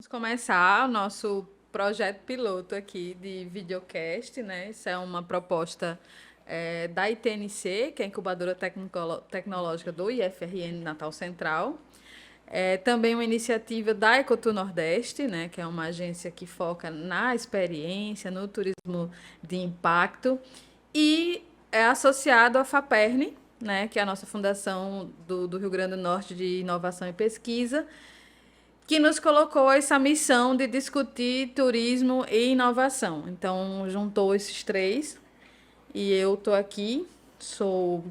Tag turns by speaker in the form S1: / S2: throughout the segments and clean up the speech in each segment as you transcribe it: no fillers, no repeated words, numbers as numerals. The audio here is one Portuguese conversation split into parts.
S1: Vamos começar o nosso projeto piloto aqui de videocast, né? Isso é uma proposta da ITNC, que é a Incubadora Tecnológica do IFRN Natal Central. É também uma iniciativa da Ecotur Nordeste, né? Que é uma agência que foca na experiência, no turismo de impacto. E é associado à FAPERN, né? Que é a nossa fundação do Rio Grande do Norte de Inovação e Pesquisa, que nos colocou essa missão de discutir turismo e inovação. Então, juntou esses três e eu estou aqui, sou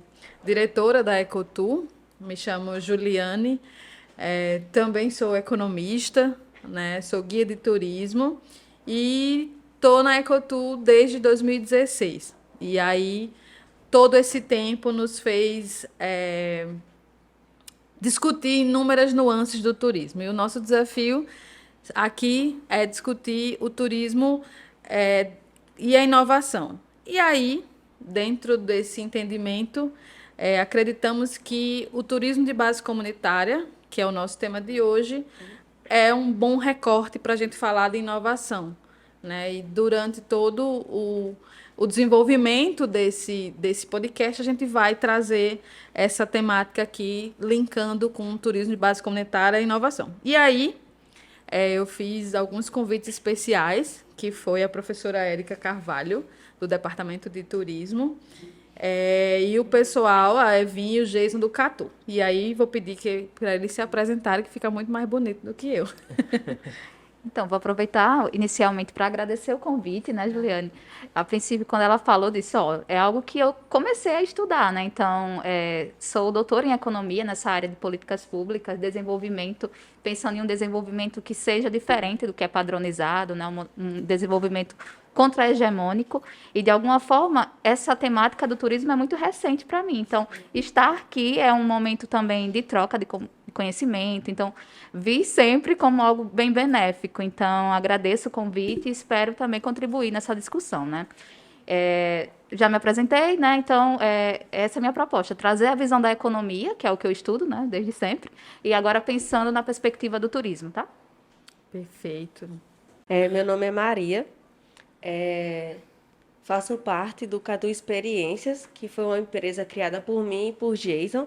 S1: diretora da Ecotur, me chamo Juliane, também sou economista, né, sou guia de turismo e estou na Ecotur desde 2016. E aí, todo esse tempo nos fez discutir inúmeras nuances do turismo. E o nosso desafio aqui é discutir o turismo e a inovação. E aí, dentro desse entendimento, acreditamos que o turismo de base comunitária, que é o nosso tema de hoje, é um bom recorte para a gente falar de inovação, né? E durante todo o desenvolvimento desse podcast, a gente vai trazer essa temática aqui, linkando com o turismo de base comunitária e inovação. E aí, eu fiz alguns convites especiais, que foi a professora Érica Carvalho, do Departamento de Turismo, e o pessoal, a Evinha e o Jason do Catu. E aí vou pedir para eles se apresentarem, que fica muito mais bonito do que eu.
S2: Então, vou aproveitar inicialmente para agradecer o convite, né, Juliane? A princípio, quando ela falou disso, ó, é algo que eu comecei a estudar, né? Então, sou doutora em economia nessa área de políticas públicas, desenvolvimento, pensando em um desenvolvimento que seja diferente do que é padronizado, né? Um desenvolvimento contra-hegemônico, e de alguma forma essa temática do turismo é muito recente para mim. Então, estar aqui é um momento também de troca de conhecimento. Então, vi sempre como algo bem benéfico. Então, agradeço o convite e espero também contribuir nessa discussão, né? Já me apresentei, né? Então, essa é a minha proposta, trazer a visão da economia, que é o que eu estudo, né, desde sempre, e agora pensando na perspectiva do turismo, tá?
S1: Perfeito.
S3: Meu nome é Maria, faço parte do Cadu Experiências, que foi uma empresa criada por mim e por Jason,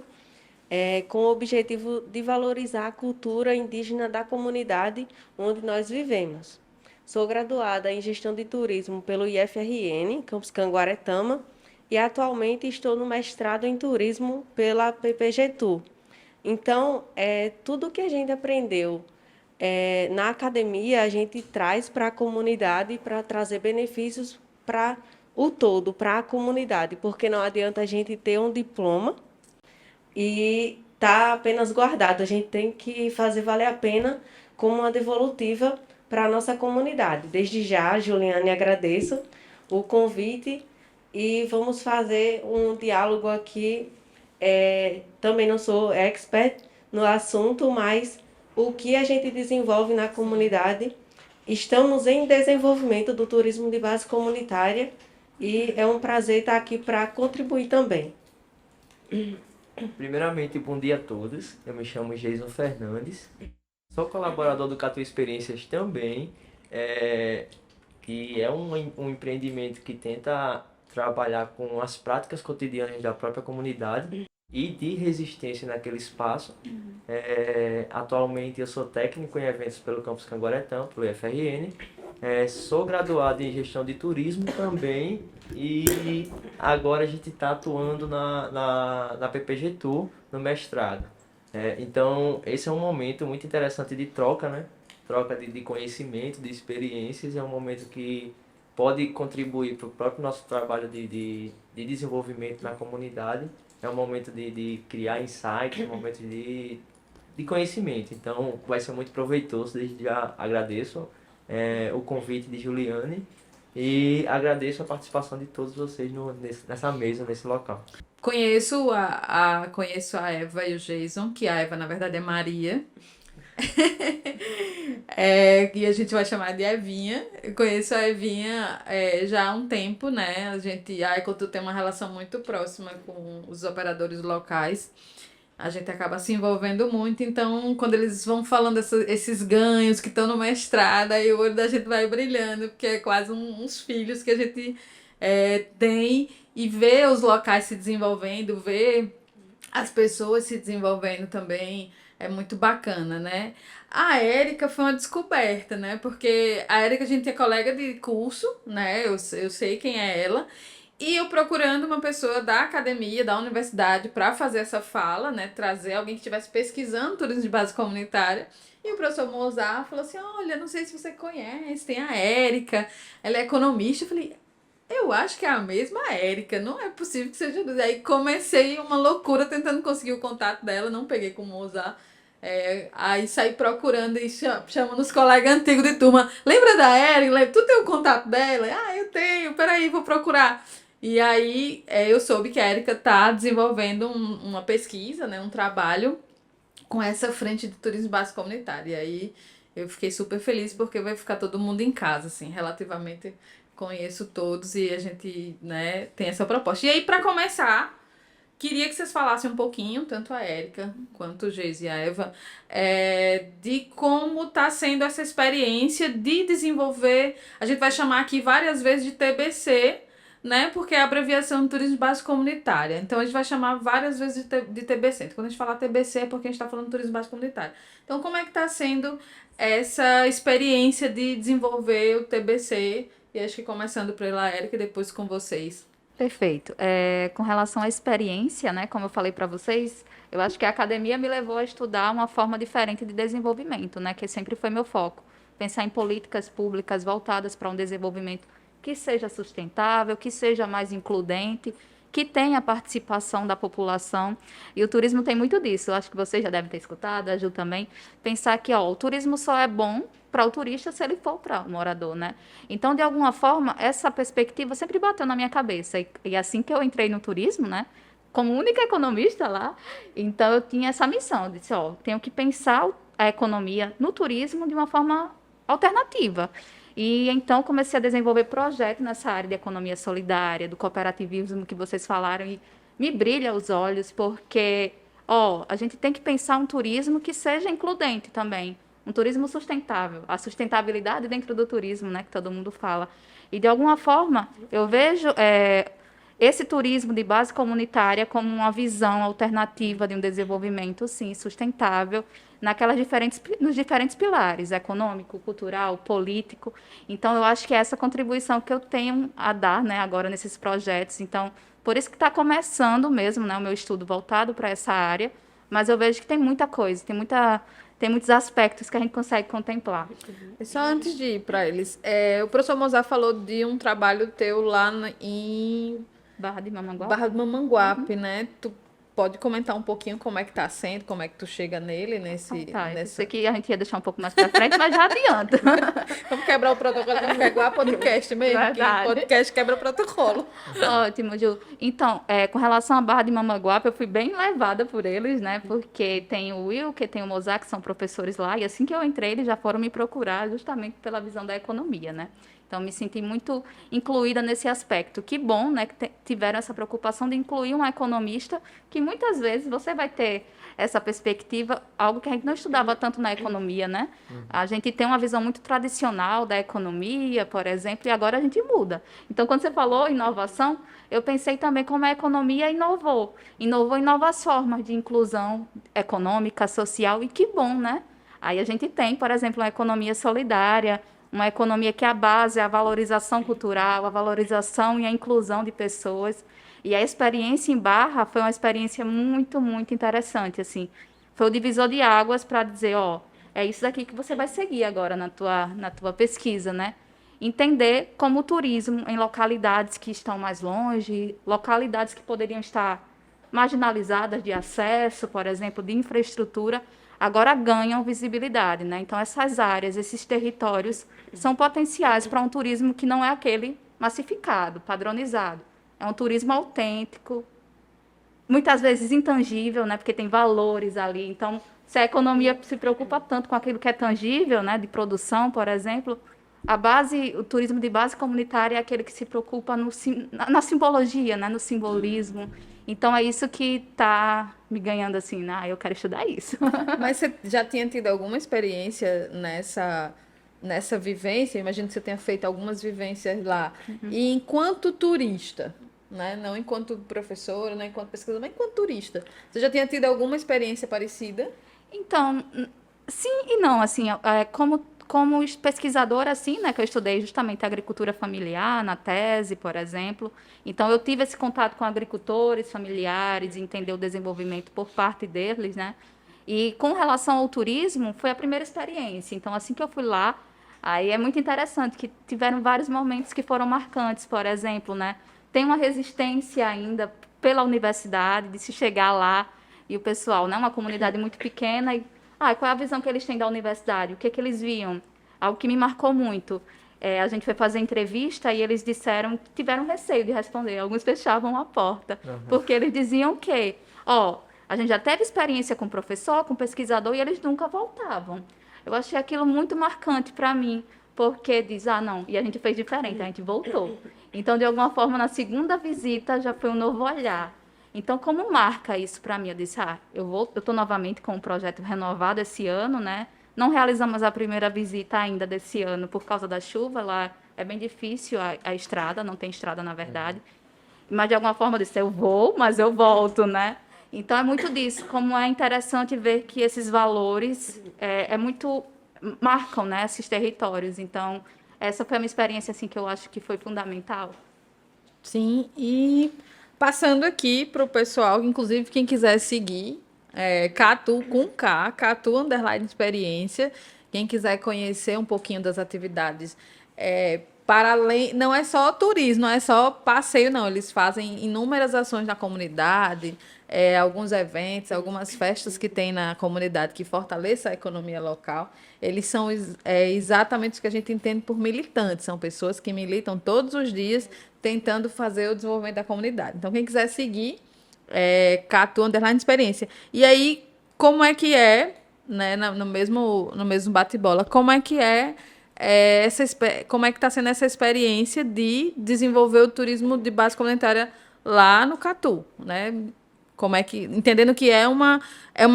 S3: com o objetivo de valorizar a cultura indígena da comunidade onde nós vivemos. Sou graduada em Gestão de Turismo pelo IFRN, Campus Canguaretama, e atualmente estou no mestrado em Turismo pela PPGTU. Então, tudo que a gente aprendeu na academia, a gente traz para a comunidade para trazer benefícios para o todo, para a comunidade, porque não adianta a gente ter um diploma e tá apenas guardado. A gente tem que fazer valer a pena como uma devolutiva para a nossa comunidade. Desde já, Juliane, agradeço o convite e vamos fazer um diálogo aqui. Também não sou expert no assunto, mas o que a gente desenvolve na comunidade. Estamos em desenvolvimento do turismo de base comunitária e é um prazer estar aqui para contribuir também.
S4: Primeiramente, bom dia a todos. Eu me chamo Jason Fernandes. Sou colaborador do Catu Experiências também, que é um empreendimento que tenta trabalhar com as práticas cotidianas da própria comunidade e de resistência naquele espaço. Atualmente eu sou técnico em eventos pelo Campus Canguaretão, pelo IFRN. Sou graduado em gestão de turismo também e agora a gente está atuando na PPGTU, no mestrado. Então esse é um momento muito interessante de troca, né? Troca de conhecimento, de experiências. É um momento que pode contribuir para o próprio nosso trabalho de desenvolvimento na comunidade. É um momento de criar insights, é um momento de conhecimento. Então vai ser muito proveitoso. Desde já agradeço o convite de Juliane e agradeço a participação de todos vocês nessa mesa, nesse local.
S1: Conheço a Eva e o Jason, que a Eva, na verdade, é Maria. E a gente vai chamar de Evinha. Eu conheço a Evinha já há um tempo, né? A Ecotur tem uma relação muito próxima com os operadores locais. a gente acaba se envolvendo muito. Então, quando eles vão falando esses ganhos que estão no mestrado, aí o olho da gente vai brilhando, porque é quase uns filhos que a gente tem, e ver os locais se desenvolvendo, ver as pessoas se desenvolvendo também é muito bacana, né? A Érica foi uma descoberta, né? Porque a Érica, a gente é colega de curso, né? Eu sei quem é ela. E eu procurando uma pessoa da academia, da universidade, para fazer essa fala, né? Trazer alguém que estivesse pesquisando turismo de base comunitária. E o professor Mozart falou assim: olha, não sei se você conhece, tem a Érica, ela é economista. Eu falei: eu acho que é a mesma Érica, não é possível que seja. Aí comecei uma loucura tentando conseguir o contato dela, não peguei como usar. Aí saí procurando e chamando os colegas antigos de turma. Lembra da Érica? Tu tem o contato dela? Ah, eu tenho, peraí, vou procurar. E aí eu soube que a Érica está desenvolvendo uma pesquisa, né, um trabalho com essa frente de turismo básico comunitário. E aí eu fiquei super feliz porque vai ficar todo mundo em casa, assim, relativamente conheço todos e a gente, né, tem essa proposta. E aí, para começar, queria que vocês falassem um pouquinho, tanto a Érica quanto o Geis e a Eva, de como está sendo essa experiência de desenvolver, a gente vai chamar aqui várias vezes de TBC, né? Porque é a abreviação de Turismo Básico Comunitária. Então, a gente vai chamar várias vezes de TBC. Então, quando a gente fala TBC é porque a gente está falando de Turismo Básico Comunitário. Então, como é que está sendo essa experiência de desenvolver o TBC? E acho que começando pela Érica e depois com vocês.
S2: Perfeito. Com relação à experiência, né, como eu falei para vocês, eu acho que a academia me levou a estudar uma forma diferente de desenvolvimento, né, que sempre foi meu foco. Pensar em políticas públicas voltadas para um desenvolvimento que seja sustentável, que seja mais includente, que tenha a participação da população. E o turismo tem muito disso. Eu acho que vocês já devem ter escutado, a Ju também. Pensar que o turismo só é bom para o turista se ele for para o morador, né? Então, de alguma forma, essa perspectiva sempre bateu na minha cabeça. E assim que eu entrei no turismo, né? Como única economista lá, então eu tinha essa missão. Eu disse, tenho que pensar a economia no turismo de uma forma alternativa. E então comecei a desenvolver projetos nessa área de economia solidária, do cooperativismo que vocês falaram, e me brilha os olhos, porque a gente tem que pensar um turismo que seja includente também, um turismo sustentável, a sustentabilidade dentro do turismo, né, que todo mundo fala. E de alguma forma eu vejo esse turismo de base comunitária como uma visão alternativa de um desenvolvimento, sim, sustentável, nos diferentes pilares, econômico, cultural, político. Então, eu acho que é essa contribuição que eu tenho a dar, né, agora nesses projetos. Então, por isso que está começando mesmo, né, o meu estudo voltado para essa área, mas eu vejo que tem muita coisa, tem muitos aspectos que a gente consegue contemplar.
S1: E só antes de ir para eles, o professor Mozart falou de um trabalho teu lá em
S2: Barra de Mamanguape.
S1: Barra do Mamanguape, né? Tu pode comentar um pouquinho como é que tá sendo, como é que tu chega nele
S2: Sei que a gente ia deixar um pouco mais para frente, mas já adianta.
S1: Vamos quebrar o protocolo, vamos pegar o podcast mesmo,
S2: Verdade.
S1: que podcast quebra o protocolo.
S2: Ótimo, Ju. Então, com relação à Barra de Mamanguape, eu fui bem levada por eles, né? Porque tem o Will, que tem o Mozart, que são professores lá, e assim que eu entrei, eles já foram me procurar justamente pela visão da economia, né? Então, me senti muito incluída nesse aspecto. Que bom, né, que tiveram essa preocupação de incluir um economista, que muitas vezes você vai ter essa perspectiva, algo que a gente não estudava tanto na economia, né? A gente tem uma visão muito tradicional da economia, por exemplo, e agora a gente muda. Então, quando você falou inovação, eu pensei também como a economia inovou em novas formas de inclusão econômica, social, e que bom, né? Aí a gente tem, por exemplo, uma economia solidária, uma economia que a base é a valorização cultural, a valorização e a inclusão de pessoas. E a experiência em Barra foi uma experiência muito, muito interessante, assim. Foi o divisor de águas para dizer, é isso daqui que você vai seguir agora na tua pesquisa, né? Entender como o turismo em localidades que estão mais longe, localidades que poderiam estar marginalizadas de acesso, por exemplo, de infraestrutura, agora ganham visibilidade, né? Então, essas áreas, esses territórios são potenciais para um turismo que não é aquele massificado, padronizado. É um turismo autêntico, muitas vezes intangível, né? Porque tem valores ali. Então, se a economia se preocupa tanto com aquilo que é tangível, né? De produção, por exemplo, o turismo de base comunitária é aquele que se preocupa na simbologia, né? No simbolismo. Então é isso que está me ganhando assim, né? Eu quero estudar isso.
S1: Mas você já tinha tido alguma experiência nessa vivência? Imagino que você tenha feito algumas vivências lá. E enquanto turista, né? Não enquanto professora, não enquanto pesquisadora, mas enquanto turista. Você já tinha tido alguma experiência parecida?
S2: Então, sim e não, assim, como pesquisadora, assim, né, que eu estudei justamente agricultura familiar na tese, por exemplo. Então, eu tive esse contato com agricultores familiares, entender o desenvolvimento por parte deles, né? E com relação ao turismo, foi a primeira experiência. Então, assim que eu fui lá, aí é muito interessante que tiveram vários momentos que foram marcantes, por exemplo, né? Tem uma resistência ainda pela universidade de se chegar lá e o pessoal, né, uma comunidade muito pequena e qual é a visão que eles têm da universidade? O que é que eles viam? Algo que me marcou muito. A gente foi fazer entrevista e eles disseram que tiveram receio de responder. Alguns fechavam a porta, porque eles diziam que, a gente já teve experiência com professor, com pesquisador, e eles nunca voltavam. Eu achei aquilo muito marcante para mim, porque diz, não, e a gente fez diferente, a gente voltou. Então, de alguma forma, na segunda visita já foi um novo olhar. Então, como marca isso para mim? Eu disse, eu estou novamente com um projeto renovado esse ano, né? Não realizamos a primeira visita ainda desse ano por causa da chuva, lá é bem difícil a estrada, não tem estrada na verdade. Mas de alguma forma eu disse, eu vou, mas eu volto, né? Então é muito disso, como é interessante ver que esses valores muito marcam, né, esses territórios. Então, essa foi uma experiência assim que eu acho que foi fundamental.
S1: Sim, e passando aqui para o pessoal, inclusive quem quiser seguir, Catu com K, Catu Underline Experiência, quem quiser conhecer um pouquinho das atividades, para além, não é só turismo, não é só passeio, não, eles fazem inúmeras ações na comunidade, alguns eventos, algumas festas que tem na comunidade que fortaleça a economia local. Eles são exatamente o que a gente entende por militantes, são pessoas que militam todos os dias tentando fazer o desenvolvimento da comunidade. Então, quem quiser seguir, Catu Underline Experiência. E aí, como é que né, no mesmo bate-bola, como é que como é que está sendo essa experiência de desenvolver o turismo de base comunitária lá no Catu, né? Como é que, entendendo que é uma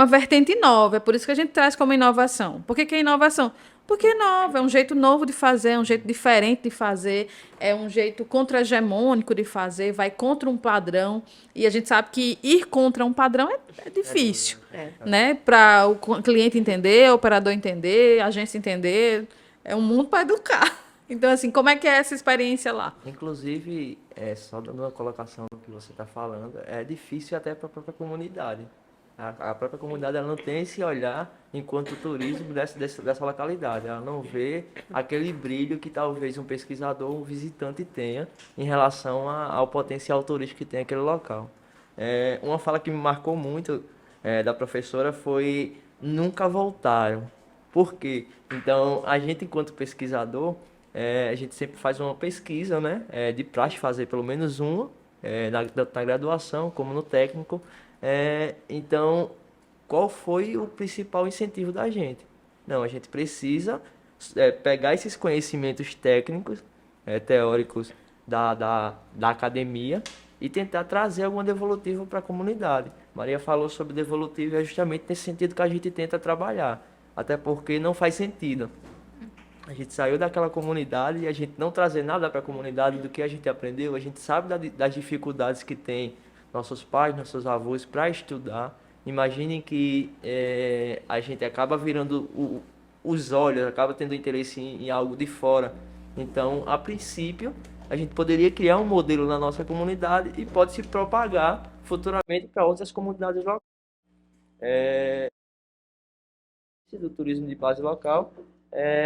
S1: vertente nova, é por isso que a gente traz como inovação. Por que é inovação? Porque é nova, é um jeito novo de fazer, é um jeito diferente de fazer, é um jeito contra-hegemônico de fazer, vai contra um padrão. E a gente sabe que ir contra um padrão é difícil, né? Para o cliente entender, o operador entender, a agência entender, é um mundo para educar. Então, assim, como é que é essa experiência lá?
S4: Inclusive, só dando uma colocação no que você está falando, é difícil até para a própria comunidade. A própria comunidade ela não tem esse olhar enquanto turismo dessa localidade. Ela não vê aquele brilho que talvez um pesquisador, um visitante tenha em relação ao potencial turístico que tem aquele local. Uma fala que me marcou muito da professora foi nunca voltaram. Por quê? Então, a gente enquanto pesquisador, a gente sempre faz uma pesquisa, né? De praxe fazer pelo menos uma, na graduação, como no técnico. Então, qual foi o principal incentivo da gente? Não, a gente precisa pegar esses conhecimentos técnicos, teóricos da academia e tentar trazer alguma devolutiva para a comunidade. Maria falou sobre devolutivo e é justamente nesse sentido que a gente tenta trabalhar, até porque não faz sentido a gente saiu daquela comunidade e a gente não trazer nada para a comunidade do que a gente aprendeu. A gente sabe das dificuldades que tem nossos pais, nossos avós para estudar. Imaginem que a gente acaba virando os olhos, acaba tendo interesse em algo de fora. Então, a princípio, a gente poderia criar um modelo na nossa comunidade e pode se propagar futuramente para outras comunidades locais. Do turismo de base local,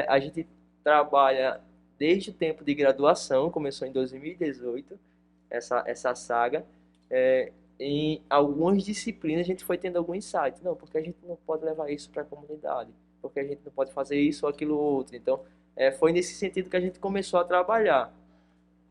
S4: a gente trabalha desde o tempo de graduação, começou em 2018, essa saga. Em algumas disciplinas a gente foi tendo algum insight. Não, porque a gente não pode levar isso para a comunidade, porque a gente não pode fazer isso ou aquilo outro. Então, foi nesse sentido que a gente começou a trabalhar.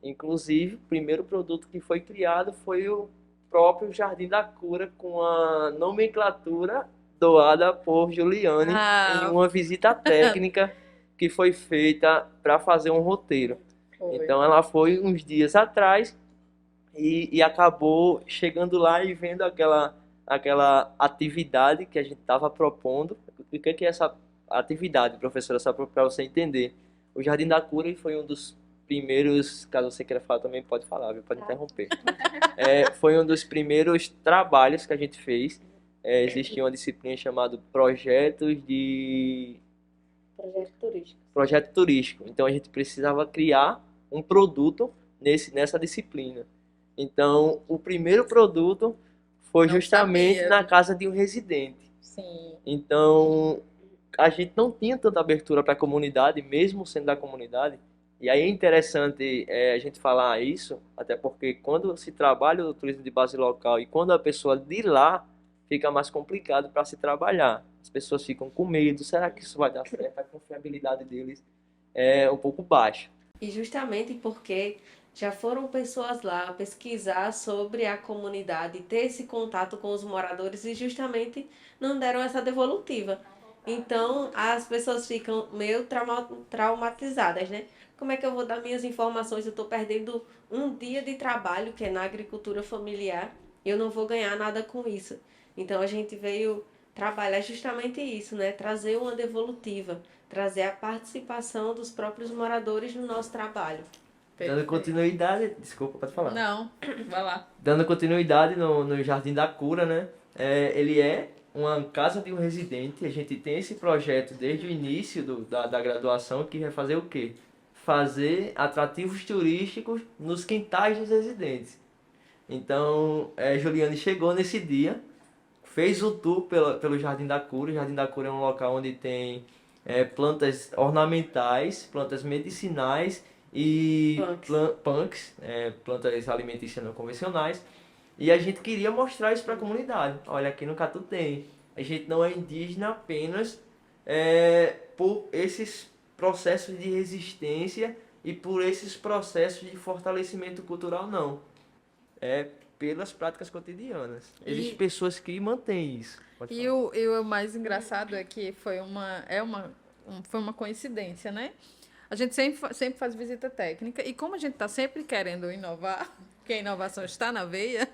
S4: Inclusive, o primeiro produto que foi criado foi o próprio Jardim da Cura, com a nomenclatura doada por Juliane em uma visita técnica que foi feita para fazer um roteiro. Então, ela foi uns dias atrás e acabou chegando lá e vendo aquela atividade que a gente estava propondo. O que é essa atividade, professora, só para você entender? O Jardim da Cura foi um dos primeiros, caso você queira falar também pode falar, viu? Pode interromper. Foi um dos primeiros trabalhos que a gente fez. Existia uma disciplina chamada
S3: Projeto turístico.
S4: Projeto Turístico. Então a gente precisava criar um produto nessa disciplina. Então, o primeiro produto foi
S1: Não
S4: justamente
S1: sabia.
S4: na casa de um residente.
S1: Sim.
S4: Então, a gente não tinha tanta abertura para a comunidade, mesmo sendo da comunidade. E aí é interessante a gente falar isso, até porque quando se trabalha o turismo de base local e quando a pessoa de lá, fica mais complicado para se trabalhar. As pessoas ficam com medo, será que isso vai dar certo? A confiabilidade deles é um pouco baixa.
S3: E justamente porque já foram pessoas lá pesquisar sobre a comunidade, ter esse contato com os moradores e justamente não deram essa devolutiva. Então as pessoas ficam meio traumatizadas, né? Como é que eu vou dar minhas informações? Eu estou perdendo um dia de trabalho, que é na agricultura familiar, e eu não vou ganhar nada com isso. Então a gente veio trabalhar justamente isso, né? Trazer uma devolutiva, trazer a participação dos próprios moradores no nosso trabalho.
S4: Dando continuidade, desculpa, pode falar.
S1: Não, vai lá.
S4: Dando continuidade no Jardim da Cura, né? Ele é uma casa de um residente. A gente tem esse projeto desde o início da graduação, que vai fazer o quê? Fazer atrativos turísticos nos quintais dos residentes. Então, Juliane chegou nesse dia, fez o tour pelo Jardim da Cura. O Jardim da Cura é um local onde tem plantas ornamentais, plantas medicinais e punks, plantas alimentícias não convencionais. E a gente queria mostrar isso para a comunidade. Olha, aqui no Catu tem. A gente não é indígena apenas por esses processos de resistência e por esses processos de fortalecimento cultural, não. Pelas práticas cotidianas. Existem pessoas que mantêm isso. Pode
S1: E
S4: falar.
S1: o mais engraçado é que foi uma coincidência, né? A gente sempre faz visita técnica e como a gente está sempre querendo inovar, que a inovação está na veia,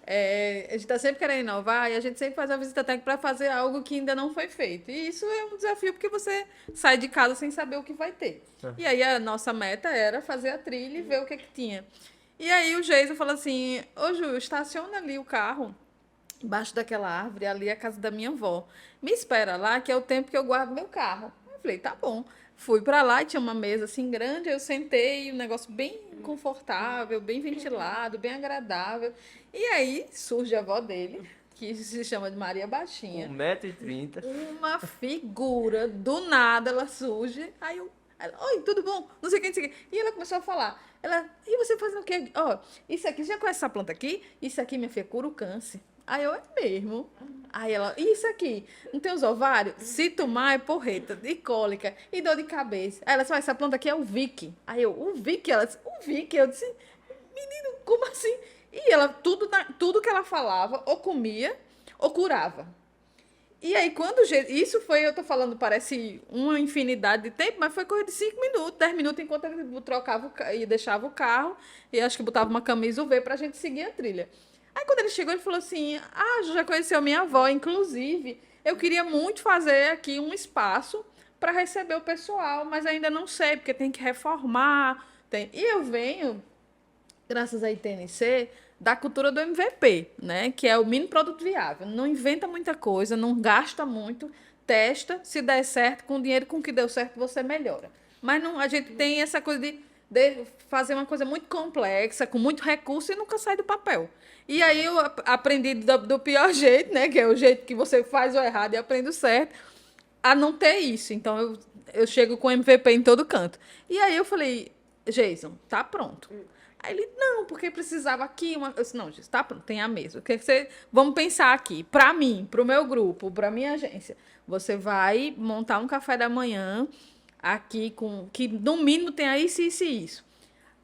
S1: a gente está sempre querendo inovar e a gente sempre faz a visita técnica para fazer algo que ainda não foi feito. E isso é um desafio porque você sai de casa sem saber o que vai ter. E aí a nossa meta era fazer a trilha e ver o que tinha. E aí o Geison falou assim, ô Ju, estaciona ali o carro embaixo daquela árvore, ali é a casa da minha avó. Me espera lá, que é o tempo que eu guardo meu carro. Eu falei, tá bom. Fui para lá e tinha uma mesa assim grande, eu sentei, um negócio bem confortável, bem ventilado, bem agradável. E aí surge a avó dele, que se chama de Maria Baixinha.
S4: 1,30 m.
S1: Uma figura, do nada ela surge. Aí ela, oi, tudo bom? Não sei o que, não sei o que. E ela começou a falar. Ela, e você fazendo o quê? Ó, isso aqui, já conhece essa planta aqui? Isso aqui, minha filha, cura o câncer. Aí eu, é mesmo. Aí ela, e isso aqui? Não tem os ovários? Se tomar é porreta, de cólica e dor de cabeça. Aí ela disse, essa planta aqui é o Vick. Aí eu, o Vick? Ela disse, o Vick? Eu disse, menino, como assim? E ela, tudo que ela falava, ou comia, ou curava. E aí, isso foi, eu tô falando, parece uma infinidade de tempo, mas foi coisa de 5 minutos, 10 minutos, enquanto ele trocava e deixava o carro, e acho que botava uma camisa UV pra gente seguir a trilha. Aí, quando ele chegou, ele falou assim, já conheceu minha avó, inclusive, eu queria muito fazer aqui um espaço para receber o pessoal, mas ainda não sei, porque tem que reformar. E eu venho, graças à ITNC, da cultura do MVP, né? Que é o mínimo produto viável. Não inventa muita coisa, não gasta muito, testa, se der certo, com o dinheiro com que deu certo, você melhora. Mas não, a gente tem essa coisa de fazer uma coisa muito complexa, com muito recurso e nunca sai do papel. E aí eu aprendi do pior jeito, né? Que é o jeito que você faz o errado e aprende o certo, a não ter isso. Então eu chego com MVP em todo canto. E aí eu falei, Geison, tá pronto. Aí ele, não, porque precisava aqui uma... Eu disse, não, gente, tá pronto, tem a mesa. Vamos pensar aqui, para mim, para o meu grupo, para minha agência. Você vai montar um café da manhã aqui que no mínimo tenha isso, isso e isso.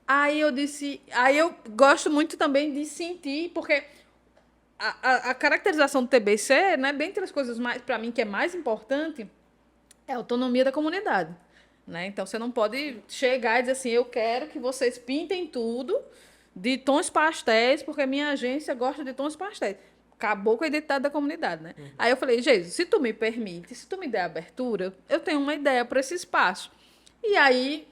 S1: Aí eu gosto muito também de sentir, porque a caracterização do TBC, né, dentre as coisas mais, para mim, que é mais importante, é a autonomia da comunidade. Né? Então, você não pode chegar e dizer assim, eu quero que vocês pintem tudo de tons pastéis, porque minha agência gosta de tons pastéis. Acabou com a identidade da comunidade, né? Aí eu falei, Jesus, se tu me permite, se tu me der abertura, eu tenho uma ideia para esse espaço. E aí,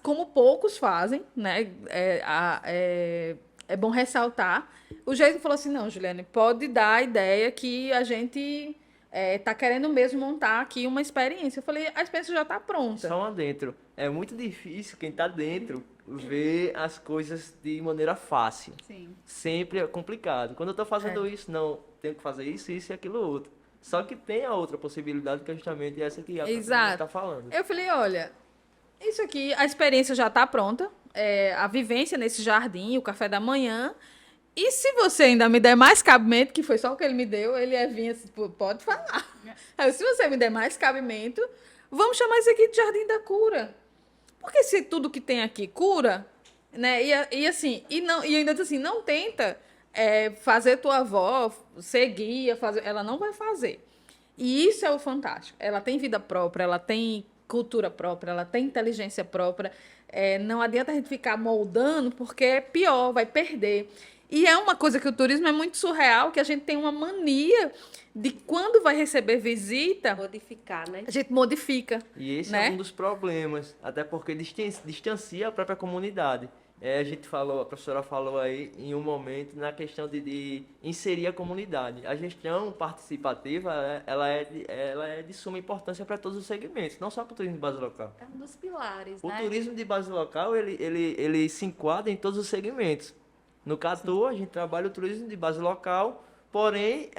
S1: como poucos fazem, né? É bom ressaltar. O Jason falou assim, não, Juliane, pode dar a ideia que a gente tá querendo mesmo montar aqui uma experiência. Eu falei, a experiência já está pronta.
S4: Só um adentro. É muito difícil quem tá dentro ver as coisas de maneira fácil.
S2: Sim.
S4: Sempre é complicado. Quando eu tô fazendo isso, não, tenho que fazer isso e aquilo outro. Só que tem a outra possibilidade, que é justamente essa que a professora
S1: Exato.
S4: está falando.
S1: Eu falei, olha, isso aqui, a experiência já está pronta, a vivência nesse jardim, o café da manhã. E se você ainda me der mais cabimento, que foi só o que ele me deu, ele vinha assim, pode falar. Aí, se você me der mais cabimento, vamos chamar isso aqui de Jardim da Cura. Porque se tudo que tem aqui cura, né? E assim, e ainda assim, não tenta fazer tua avó seguir, ela não vai fazer. E isso é o fantástico. Ela tem vida própria, ela tem cultura própria, ela tem inteligência própria. Não adianta a gente ficar moldando, porque é pior, vai perder. E é uma coisa que o turismo é muito surreal, que a gente tem uma mania de quando vai receber visita,
S3: Modificar, né?
S1: a gente modifica.
S4: E esse
S1: né?
S4: é um dos problemas, até porque distancia a própria comunidade. A professora falou aí em um momento na questão de inserir a comunidade. A gestão participativa, ela é de suma importância para todos os segmentos, não só para o turismo de base local.
S2: É um dos pilares,
S4: O
S2: né?
S4: turismo de base local, ele se enquadra em todos os segmentos. No Catu, a gente trabalha o turismo de base local, porém,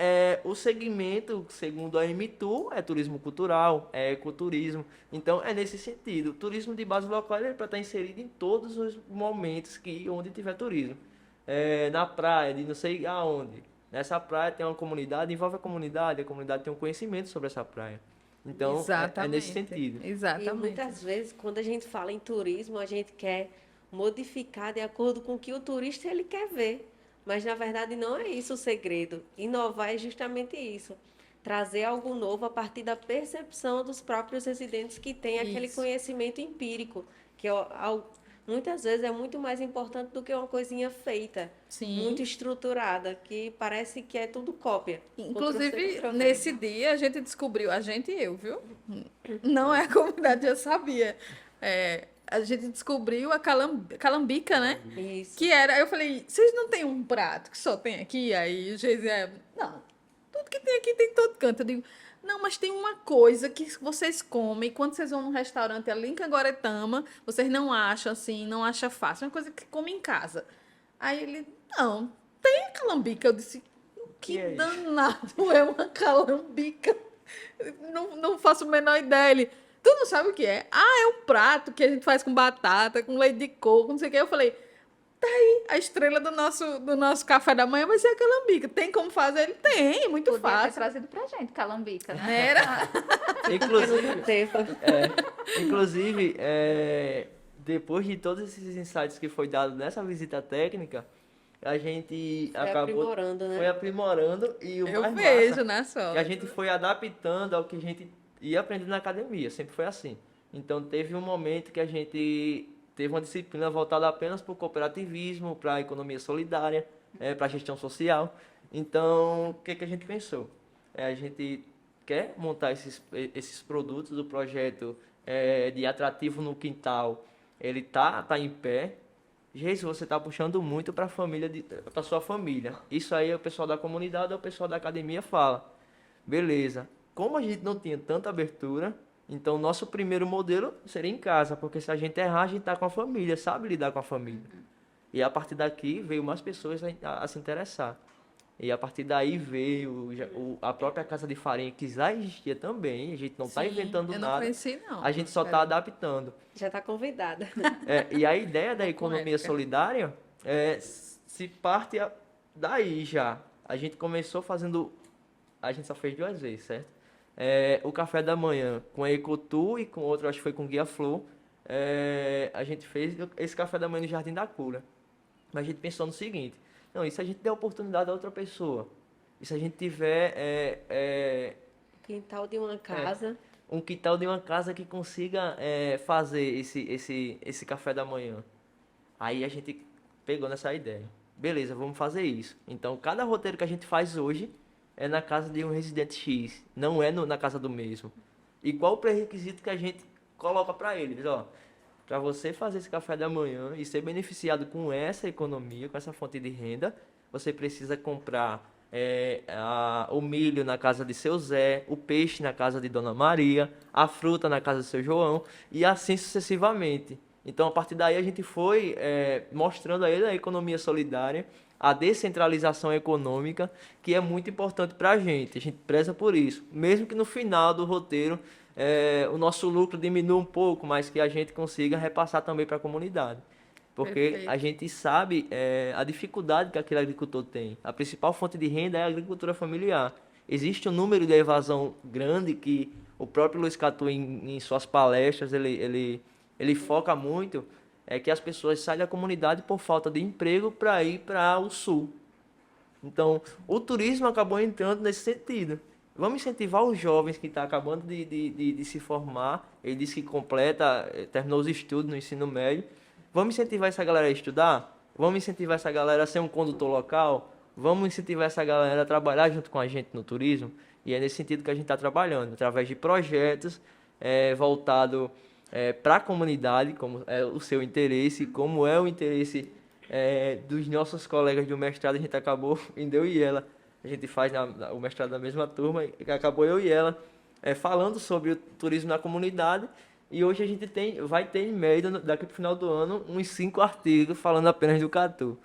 S4: o segmento, segundo a MTU, é turismo cultural, é ecoturismo. Então, é nesse sentido. O turismo de base local ele é para estar inserido em todos os momentos onde tiver turismo. Na praia, de não sei aonde. Nessa praia tem uma comunidade, envolve a comunidade tem um conhecimento sobre essa praia. Então, é nesse sentido.
S3: E
S1: Exatamente.
S3: muitas vezes, quando a gente fala em turismo, a gente quer modificar de acordo com o que o turista ele quer ver. Mas, na verdade, não é isso o segredo. Inovar é justamente isso. Trazer algo novo a partir da percepção dos próprios residentes que têm aquele
S1: Isso.
S3: conhecimento empírico, que muitas vezes é muito mais importante do que uma coisinha feita,
S1: Sim.
S3: muito estruturada, que parece que é tudo cópia.
S1: Inclusive,
S3: Ctrl+C, Ctrl+V.
S1: nesse dia, a gente descobriu, a gente e eu, viu? Não é a comunidade, já sabia. A gente descobriu a calambica, né?
S3: Isso.
S1: Que era, eu falei, vocês não têm um prato que só tem aqui? Aí o Geise, não, tudo que tem aqui tem em todo canto. Eu digo, não, mas tem uma coisa que vocês comem, quando vocês vão num restaurante ali em Cangoretama, vocês não acham assim, não acham fácil, é uma coisa que come em casa. Aí ele, não, tem a calambica. Eu disse, que
S4: é isso?
S1: danado é uma calambica? Não faço a menor ideia. Ele, tu não sabe o que é? Ah, é um prato que a gente faz com batata, com leite de coco, não sei o que. Eu falei, tá aí, a estrela do nosso café da manhã vai ser a calambica. Tem como fazer? Ele tem, é muito
S2: Podia ter
S1: fácil.
S2: trazido pra gente, calambica, né?
S1: Era.
S4: Inclusive,
S3: Tempo.
S4: inclusive, depois de todos esses insights que foi dado nessa visita técnica, a gente
S3: Foi aprimorando, né?
S4: foi aprimorando e o
S1: Eu
S4: mais
S1: vejo,
S4: massa
S1: né, só.
S4: que a gente foi adaptando ao que a gente ia aprendendo na academia, sempre foi assim. Então teve um momento que a gente teve uma disciplina voltada apenas para o cooperativismo, para a economia solidária, para a gestão social. Então, o que a gente pensou? A gente quer montar esses produtos, o projeto de atrativo no quintal, ele tá em pé. Jesus, você está puxando muito para para sua família. Isso aí o pessoal da comunidade ou o pessoal da academia fala. Beleza. Como a gente não tinha tanta abertura, então nosso primeiro modelo seria em casa, porque se a gente errar, a gente está com a família, sabe lidar com a família. E a partir daqui veio mais pessoas a se interessar. E a partir daí veio a própria casa de farinha, que já existia também, a gente não está
S1: Sim,
S4: inventando
S1: eu não
S4: nada,
S1: conheci, não.
S4: a gente só está adaptando.
S3: Já está convidada.
S4: E a ideia da economia
S1: ética.
S4: solidária se parte daí já. A gente começou fazendo, a gente só fez 2 vezes, certo? O café da manhã com a Ecotu e com outro, acho que foi com Guia Flor. A gente fez esse café da manhã no Jardim da Cura. Mas a gente pensou no seguinte, não, e se a gente der oportunidade a outra pessoa? E se a gente tiver
S3: Quintal de uma casa.
S4: um quintal de uma casa que consiga fazer esse café da manhã? Aí a gente pegou nessa ideia. Beleza, vamos fazer isso. Então, cada roteiro que a gente faz hoje é na casa de um residente X, não é na casa do mesmo. E qual o pré-requisito que a gente coloca para eles? Ó, para você fazer esse café da manhã e ser beneficiado com essa economia, com essa fonte de renda, você precisa comprar o milho na casa de seu Zé, o peixe na casa de Dona Maria, a fruta na casa do seu João e assim sucessivamente. Então, a partir daí, a gente foi mostrando a ele a economia solidária, a descentralização econômica, que é muito importante para a gente preza por isso. Mesmo que no final do roteiro o nosso lucro diminua um pouco, mas que a gente consiga repassar também para a comunidade. Porque
S1: Perfeito.
S4: a gente sabe a dificuldade que aquele agricultor tem. A principal fonte de renda é a agricultura familiar. Existe um número de evasão grande que o próprio Luiz Catu, em suas palestras, ele foca muito, que as pessoas saem da comunidade por falta de emprego para ir para o sul. Então, o turismo acabou entrando nesse sentido. Vamos incentivar os jovens que estão acabando de se formar. Ele disse que terminou os estudos no ensino médio. Vamos incentivar essa galera a estudar? Vamos incentivar essa galera a ser um condutor local? Vamos incentivar essa galera a trabalhar junto com a gente no turismo? E é nesse sentido que a gente está trabalhando, através de projetos voltados para a comunidade, como é o seu interesse, como é o interesse dos nossos colegas do mestrado. A gente acabou indo eu e ela, a gente faz o mestrado na mesma turma, e acabou eu e ela falando sobre o turismo na comunidade. E hoje a gente vai ter em média, daqui para o final do ano, uns 5 artigos falando apenas do Catu.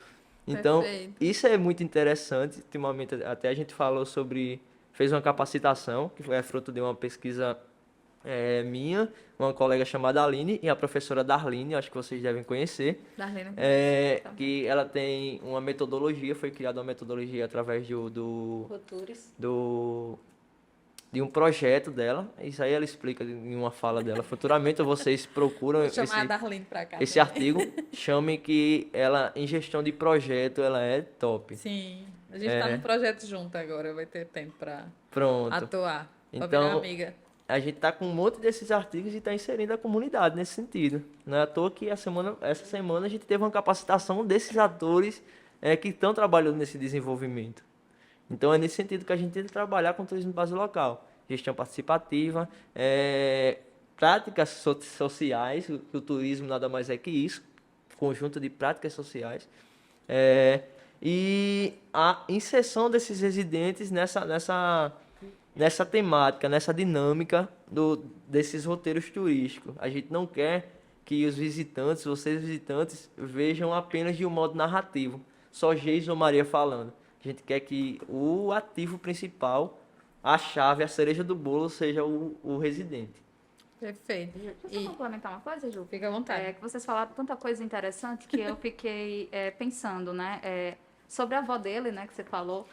S4: Então,
S1: Perfeito.
S4: isso é muito interessante. Ultimamente, até a gente falou fez uma capacitação, que foi fruto de uma pesquisa minha, uma colega chamada Aline e a professora Darline, acho que vocês devem conhecer.
S1: Darlene.
S4: Que ela tem uma metodologia, foi criada uma metodologia através
S3: Futuros.
S4: de um projeto dela. Isso aí ela explica em uma fala dela. Futuramente vocês procuram
S1: Vou chamar a Darlene para cá.
S4: esse artigo, chamem que ela, em gestão de projeto, ela é top.
S1: Sim. A gente está num projeto junto agora, vai ter tempo para
S4: Pronto.
S1: atuar. Pra
S4: Então,
S1: virar amiga.
S4: a gente está com um monte desses artigos e está inserindo a comunidade nesse sentido. Não é à toa que essa semana a gente teve uma capacitação desses atores que estão trabalhando nesse desenvolvimento. Então é nesse sentido que a gente tenta trabalhar com o turismo de base local. Gestão participativa, práticas sociais, que o turismo nada mais é que isso, conjunto de práticas sociais. E a inserção desses residentes nessa temática, nessa dinâmica desses roteiros turísticos. A gente não quer que os visitantes, vocês visitantes, vejam apenas de um modo narrativo, só Geis ou Maria falando. A gente quer que o ativo principal, a chave, a cereja do bolo, seja o residente.
S1: Perfeito.
S2: Deixa eu só complementar uma coisa, Ju.
S1: Fica à vontade.
S2: Que vocês falaram tanta coisa interessante que eu fiquei pensando, né? Sobre a avó dele, né, que você falou.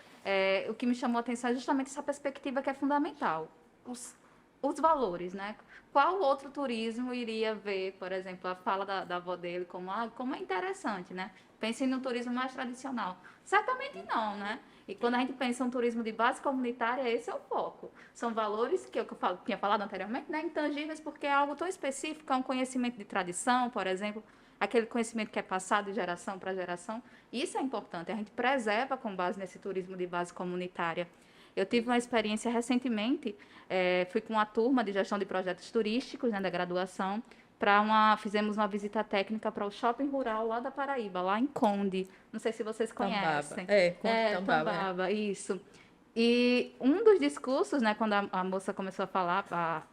S2: O que me chamou a atenção é justamente essa perspectiva que é fundamental. Os valores, né? Qual outro turismo iria ver, por exemplo, a fala da avó dele como é interessante, né? Pense no turismo mais tradicional. Certamente não, né? E quando a gente pensa em um turismo de base comunitária, esse é o foco. São valores que eu tinha falado anteriormente, né? Intangíveis, porque é algo tão específico, é um conhecimento de tradição, por exemplo, aquele conhecimento que é passado de geração para geração. Isso é importante, a gente preserva com base nesse turismo de base comunitária. Eu tive uma experiência recentemente, fui com uma turma de gestão de projetos turísticos, né, da graduação, fizemos uma visita técnica para o shopping rural lá da Paraíba, lá em Conde. Não sei se vocês conhecem.
S1: Conde Tambaba.
S2: Tambaba, isso. E um dos discursos, né, quando a moça começou a falar,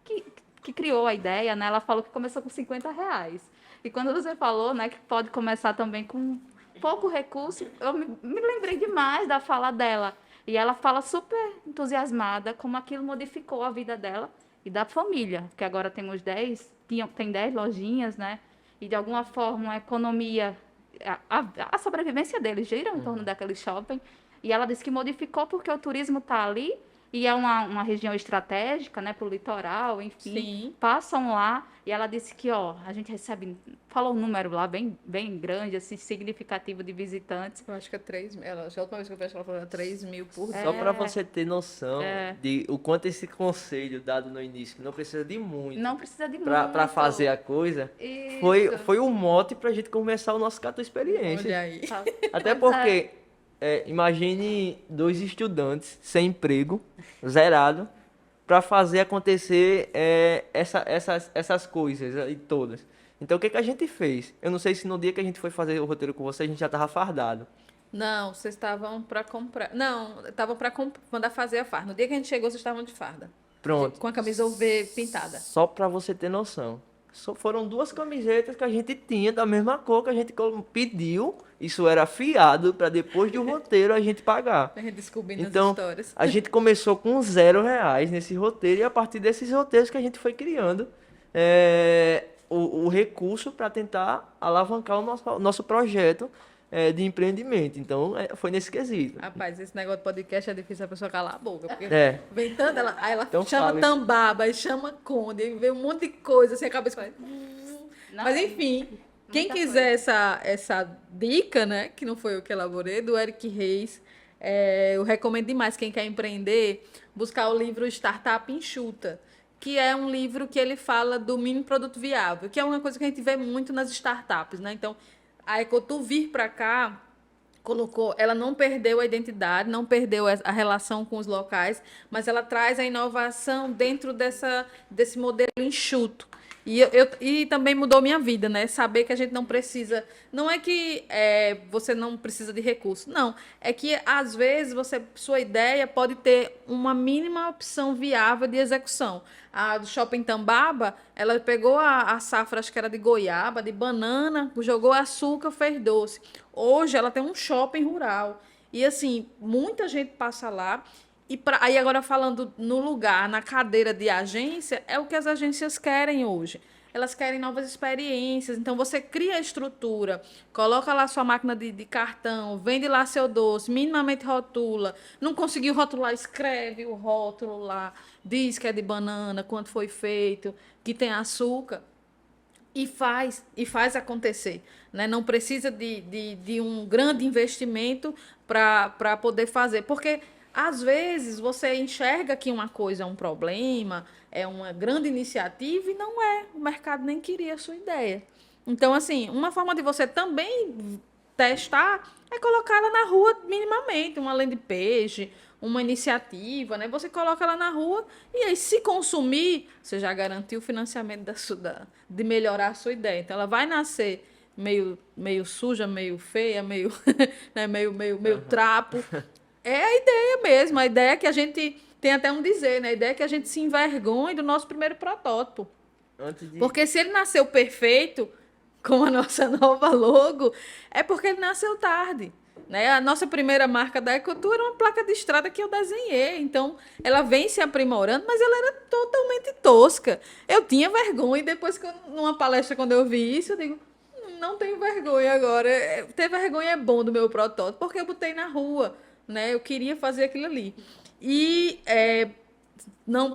S2: que criou a ideia, né, ela falou que começou com R$50. E quando você falou, né, que pode começar também com pouco recurso, eu me lembrei demais da fala dela. E ela fala super entusiasmada como aquilo modificou a vida dela e da família, que agora temos tem 10 lojinhas, né? E de alguma forma a economia, a sobrevivência deles gira em torno daquele shopping. E ela disse que modificou porque o turismo está ali e é uma região estratégica, né, para o litoral, enfim,
S1: Sim.
S2: passam lá, e ela disse que, ó, a gente recebe, falou um número lá bem, bem grande, assim, significativo de visitantes.
S1: Eu acho que é 3 mil. A última vez que eu vi, ela falou 3 mil por
S4: Só
S1: dia.
S4: para você ter noção de o quanto esse conselho dado no início, que não precisa de muito
S2: Não precisa de
S4: para
S2: muito.
S4: fazer a coisa,
S2: Isso.
S4: foi o mote para a gente começar o nosso Catu Experiência.
S1: Olha aí.
S2: Tá.
S4: Até
S2: Pois é.
S4: porque, imagine 2 estudantes sem emprego, zerado, para fazer acontecer essas coisas aí todas. Então, o que que a gente fez? Eu não sei se no dia que a gente foi fazer o roteiro com você, a gente já estava fardado.
S1: Não, vocês estavam para comprar. Não, estavam para mandar fazer a farda. No dia que a gente chegou, vocês estavam de farda.
S4: Pronto.
S1: Com a camisa UV pintada.
S4: Só para você ter noção. Só foram 2 camisetas que a gente tinha da mesma cor que a gente pediu. Isso era fiado para depois do roteiro a gente pagar.
S1: A gente descobrindo
S4: Então,
S1: as histórias.
S4: a gente começou com R$ 0 nesse roteiro e a partir desses roteiros que a gente foi criando o recurso para tentar alavancar o nosso projeto de empreendimento. Então, foi nesse quesito.
S1: Rapaz, esse negócio de podcast é difícil a pessoa calar a boca. Porque vem tanto, aí ela
S4: Então
S1: chama
S4: fale.
S1: Tambaba, aí chama Conde, aí vem um monte de coisa, assim, a cabeça vai.
S2: Não,
S1: Mas enfim, quem
S2: muita
S1: quiser essa dica, né, que não foi eu que elaborei, do Eric Reis, eu recomendo demais quem quer empreender, buscar o livro Startup Enxuta, que é um livro que ele fala do mínimo produto viável, que é uma coisa que a gente vê muito nas startups, né? Então, a Ecotu vir para cá, ela não perdeu a identidade, não perdeu a relação com os locais, mas ela traz a inovação dentro desse modelo enxuto. E também mudou minha vida, né? Saber que a gente não precisa. Não é que você não precisa de recurso. Não. É que, às vezes, sua ideia pode ter uma mínima opção viável de execução. A do Shopping Tambaba, ela pegou a safra, acho que era de goiaba, de banana, jogou açúcar, fez doce. Hoje ela tem um shopping rural. E, assim, muita gente passa lá. Aí agora falando no lugar, na cadeira de agência, é o que as agências querem hoje. Elas querem novas experiências. Então você cria a estrutura, coloca lá sua máquina de cartão, vende lá seu doce, minimamente rotula. Não conseguiu rotular, escreve o rótulo lá, diz que é de banana, quanto foi feito, que tem açúcar. E faz acontecer. Né? Não precisa de um grande investimento para poder fazer. Porque às vezes você enxerga que uma coisa é um problema, é uma grande iniciativa e não é. O mercado nem queria a sua ideia. Então, assim, uma forma de você também testar é colocar ela na rua minimamente, uma landing page, uma iniciativa, né? Você coloca ela na rua e aí, se consumir, você já garantiu o financiamento de melhorar a sua ideia. Então, ela vai nascer meio suja, meio feia, meio, né, meio trapo. É a ideia mesmo, a ideia é que a gente tem até um dizer, né? A ideia é que a gente se envergonhe do nosso primeiro protótipo. Porque se ele nasceu perfeito, com a nossa nova logo, é porque ele nasceu tarde. Né? A nossa primeira marca da Ecotu era uma placa de estrada que eu desenhei. Então, ela vem se aprimorando, mas ela era totalmente tosca. Eu tinha vergonha, e depois, numa palestra, quando eu vi isso, eu digo, não tenho vergonha agora. Ter vergonha é bom do meu protótipo, porque eu botei na rua. Né? Eu queria fazer aquilo ali. E,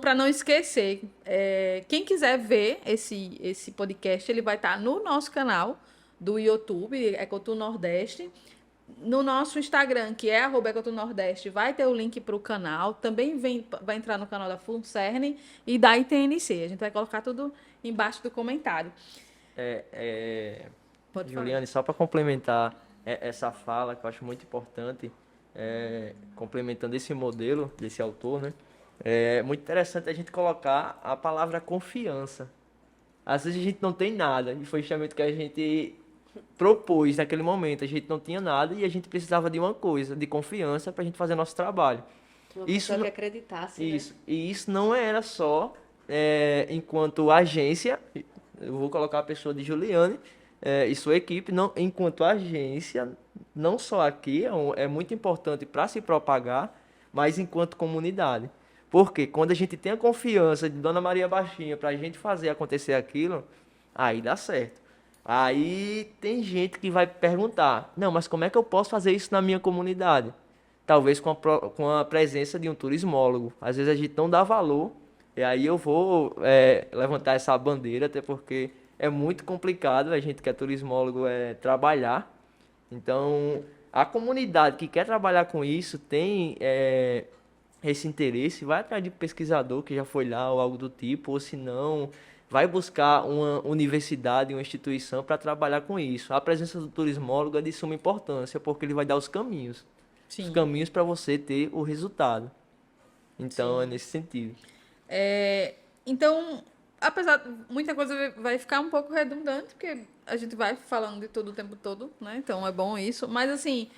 S1: para não esquecer, quem quiser ver esse podcast, ele vai estar no nosso canal do YouTube, Ecotu Nordeste. No nosso Instagram, que é @ecotunordeste, vai ter o link para o canal. Também vai entrar no canal da Funcerne e da ITNC. A gente vai colocar tudo embaixo do comentário.
S4: Juliane, só para complementar essa fala, que eu acho muito importante, complementando esse modelo desse autor, né? É muito interessante a gente colocar a palavra confiança. Às vezes a gente não tem nada, e foi justamente o que a gente propôs naquele momento. A gente não tinha nada e a gente precisava de uma coisa, de confiança, para a gente fazer nosso trabalho.
S3: Uma pessoa que acreditasse,
S4: isso,
S3: né?
S4: E isso não era só enquanto agência, eu vou colocar a pessoa de Juliane e sua equipe, não, enquanto agência, não só aqui, é muito importante para se propagar, mas enquanto comunidade. Porque quando a gente tem a confiança de Dona Maria Baixinha para a gente fazer acontecer aquilo, aí dá certo. Aí tem gente que vai perguntar, não, mas como é que eu posso fazer isso na minha comunidade? talvez com a presença de um turismólogo. Às vezes a gente não dá valor, e aí eu vou levantar essa bandeira, até porque é muito complicado a gente que é turismólogo trabalhar. Então, a comunidade que quer trabalhar com isso tem esse interesse, vai atrás de pesquisador que já foi lá ou algo do tipo, ou se não, vai buscar uma universidade, uma instituição para trabalhar com isso. A presença do turismólogo é de suma importância, porque ele vai dar os
S1: Sim.
S4: caminhos para você ter o resultado. Então, é
S1: Sim.
S4: nesse sentido.
S1: Então, apesar de muita coisa vai ficar um pouco redundante, porque a gente vai falando de tudo o tempo todo, né? Então é bom isso. Mas assim,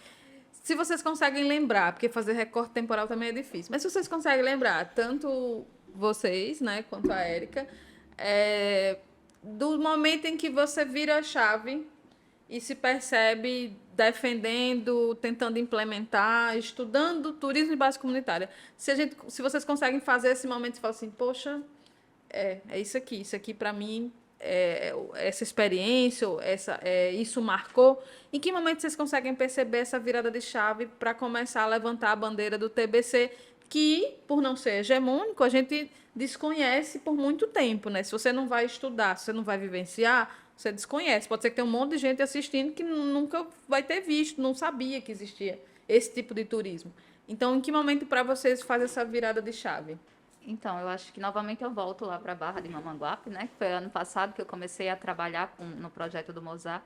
S1: se vocês conseguem lembrar, porque fazer recorte temporal também é difícil, mas se vocês conseguem lembrar, tanto vocês, né, quanto a Érica, do momento em que você vira a chave e se percebe defendendo, tentando implementar, estudando turismo de base comunitária. Se vocês conseguem fazer esse momento e falar assim, poxa, é isso aqui para mim, essa experiência, isso marcou. Em que momento vocês conseguem perceber essa virada de chave para começar a levantar a bandeira do TBC, que, por não ser hegemônico, a gente desconhece por muito tempo, né? Se você não vai estudar, se você não vai vivenciar, você desconhece. Pode ser que tenha um monte de gente assistindo que nunca vai ter visto, não sabia que existia esse tipo de turismo. Então, em que momento para vocês faz essa virada de chave?
S2: Então, eu acho que novamente eu volto lá para a Barra de Mamanguape, né? Que foi ano passado que eu comecei a trabalhar no projeto do Mozart.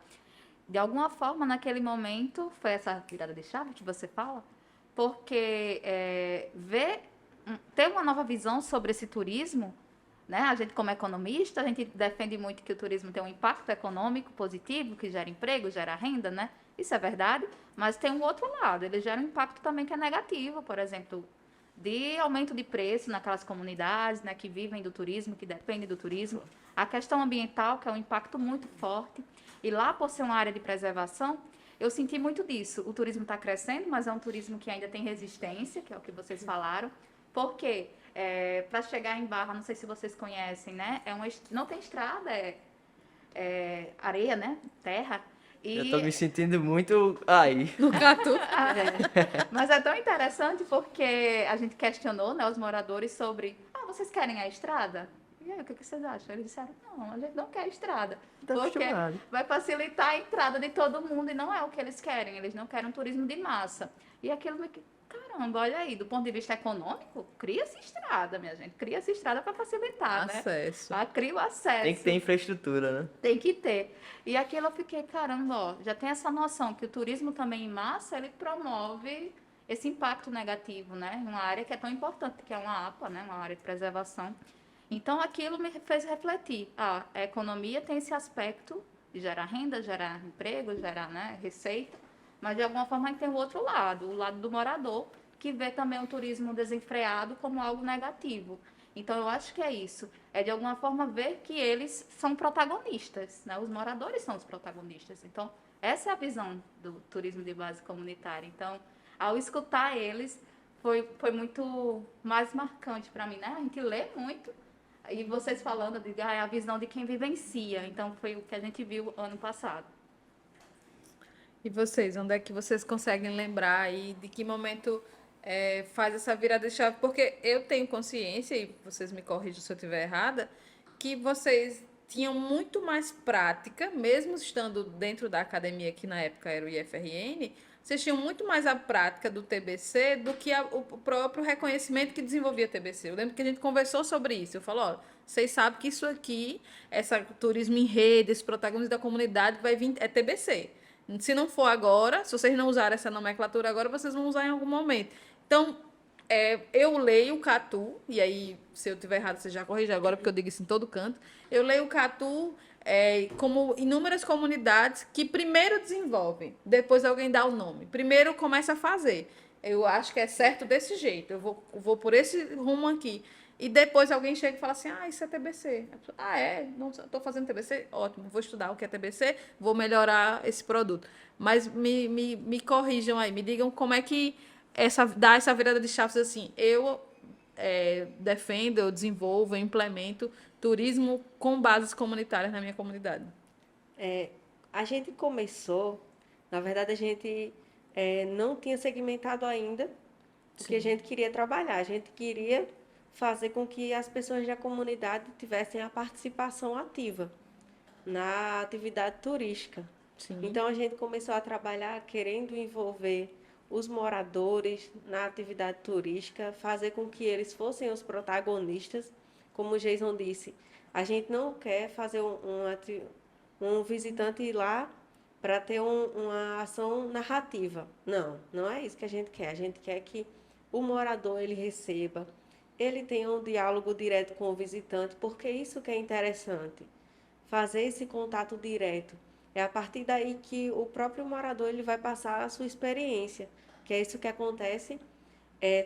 S2: De alguma forma, naquele momento, foi essa virada de chave que você fala, porque ter uma nova visão sobre esse turismo, né? A gente, como economista, a gente defende muito que o turismo tem um impacto econômico positivo, que gera emprego, gera renda, né? Isso é verdade, mas tem um outro lado, ele gera um impacto também que é negativo, por exemplo, de aumento de preço naquelas comunidades, né, que vivem do turismo, que dependem do turismo. A questão ambiental, que é um impacto muito forte. E lá, por ser uma área de preservação, eu senti muito disso. O turismo está crescendo, mas é um turismo que ainda tem resistência, que é o que vocês falaram. Por quê? Para chegar em Barra, não sei se vocês conhecem, né? Não tem estrada, areia, né? Terra.
S4: Eu tô me sentindo muito aí.
S1: No Catu?
S2: Mas é tão interessante porque a gente questionou, né, os moradores sobre, vocês querem a estrada? E aí, o que vocês acham? Eles disseram, não, a gente não quer a estrada.
S4: Tá
S2: Porque
S4: acostumado.
S2: vai facilitar a entrada de todo mundo e não é o que eles querem. Eles não querem um turismo de massa. E aquilo me... Caramba, olha aí, do ponto de vista econômico, cria-se estrada, minha gente. Cria-se estrada para facilitar, né?
S1: Acesso.
S2: Cria o acesso.
S4: Tem que ter infraestrutura, né?
S2: Tem que ter. E aquilo eu fiquei, caramba, ó, já tem essa noção que o turismo também em massa, ele promove esse impacto negativo, né? Uma área que é tão importante, que é uma APA, né? Uma área de preservação. Então, aquilo me fez refletir. A economia tem esse aspecto de gerar renda, gerar emprego, gerar, né, receita, mas, de alguma forma, a gente tem o outro lado, o lado do morador, que vê também o turismo desenfreado como algo negativo. Então, eu acho que é isso. É, de alguma forma, ver que eles são protagonistas, né? Os moradores são os protagonistas. Então, essa é a visão do turismo de base comunitária. Então, ao escutar eles, foi muito mais marcante para mim, né? A gente lê muito, e vocês falando de a visão de quem vivencia. Então, foi o que a gente viu ano passado.
S1: E vocês, onde é que vocês conseguem lembrar aí de que momento faz essa virada de chave? Porque eu tenho consciência, e vocês me corrigem se eu estiver errada, que vocês tinham muito mais prática, mesmo estando dentro da academia, que na época era o IFRN, vocês tinham muito mais a prática do TBC do que o próprio reconhecimento que desenvolvia TBC. Eu lembro que a gente conversou sobre isso. Eu falo, ó, vocês sabem que isso aqui, essa turismo em rede, esse protagonismo da comunidade vai vir, é TBC. Se não for agora, se vocês não usarem essa nomenclatura agora, vocês vão usar em algum momento. Então, eu leio o Catu, e aí, se eu estiver errado, você já corrige agora, porque eu digo isso em todo canto. Eu leio o Catu como inúmeras comunidades que primeiro desenvolvem, depois alguém dá o nome. Primeiro começa a fazer. Eu acho que é certo desse jeito, eu vou por esse rumo aqui. E depois alguém chega e fala assim, isso é TBC. Não estou fazendo TBC? Ótimo, vou estudar o que é TBC, vou melhorar esse produto. Mas me corrijam aí, me digam como é que dá essa virada de chaves assim. Eu defendo, eu desenvolvo, eu implemento turismo com bases comunitárias na minha comunidade.
S3: A gente começou, na verdade, a gente não tinha segmentado ainda o que a gente queria trabalhar. A gente queria fazer com que as pessoas da comunidade tivessem a participação ativa na atividade turística.
S1: Sim.
S3: Então, a gente começou a trabalhar querendo envolver os moradores na atividade turística, fazer com que eles fossem os protagonistas. Como o Jason disse, a gente não quer fazer um visitante ir lá para ter uma ação narrativa. Não, não é isso que a gente quer. A gente quer que o morador ele receba, ele tenha um diálogo direto com o visitante, porque isso que é interessante, fazer esse contato direto. É a partir daí que o próprio morador ele vai passar a sua experiência, que é isso que acontece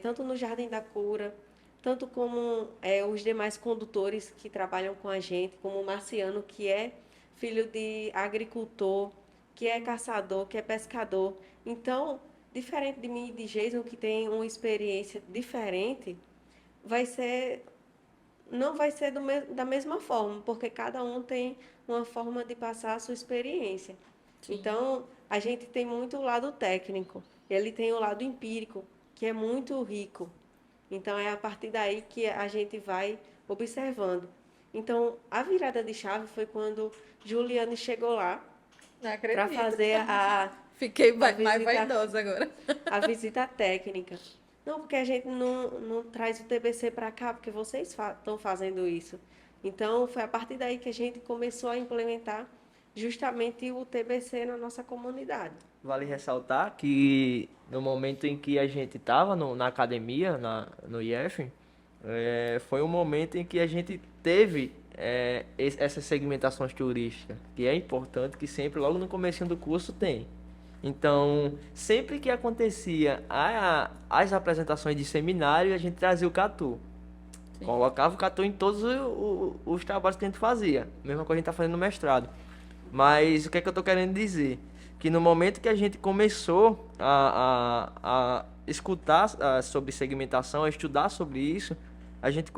S3: tanto no Jardim da Cura, tanto como os demais condutores que trabalham com a gente, como o Marciano, que é filho de agricultor, que é caçador, que é pescador. Então, diferente de mim e de Jason, que tem uma experiência diferente, vai ser não vai ser da mesma forma, porque cada um tem uma forma de passar a sua experiência.
S1: Sim.
S3: Então, a gente tem muito o lado técnico, ele tem o lado empírico, que é muito rico. Então, é a partir daí que a gente vai observando. Então, a virada de chave foi quando Juliane chegou lá
S1: Não
S3: para
S1: acredito.
S3: fazer
S1: Fiquei
S3: a
S1: mais
S3: visita-
S1: vaidosa agora.
S3: a visita técnica. Não, porque a gente não traz o TBC para cá, porque vocês estão fazendo isso. Então, foi a partir daí que a gente começou a implementar justamente o TBC na nossa comunidade.
S4: Vale ressaltar que no momento em que a gente estava na academia, no IF, foi um momento em que a gente teve essas segmentações turísticas, que é importante que sempre, logo no comecinho do curso, tem. Então, sempre que acontecia as apresentações de seminário, a gente trazia o Catu.
S1: Sim.
S4: Colocava o Catu em todos os trabalhos que a gente fazia. Mesma coisa que a gente está fazendo no mestrado. Mas o que é que eu estou querendo dizer? Que no momento que a gente começou a escutar sobre segmentação, a estudar sobre isso, a gente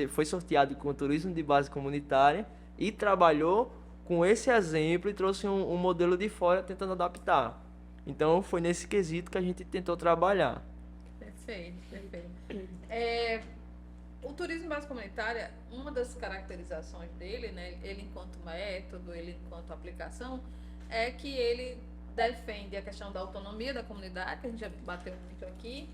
S4: foi sorteado com o turismo de base comunitária e trabalhou com esse exemplo e trouxe um modelo de fora tentando adaptar. Então foi nesse quesito que a gente tentou trabalhar.
S1: Perfeito, perfeito. O turismo base comunitária, uma das caracterizações dele, né, ele enquanto método, ele enquanto aplicação, é que ele defende a questão da autonomia da comunidade, que a gente já bateu muito aqui.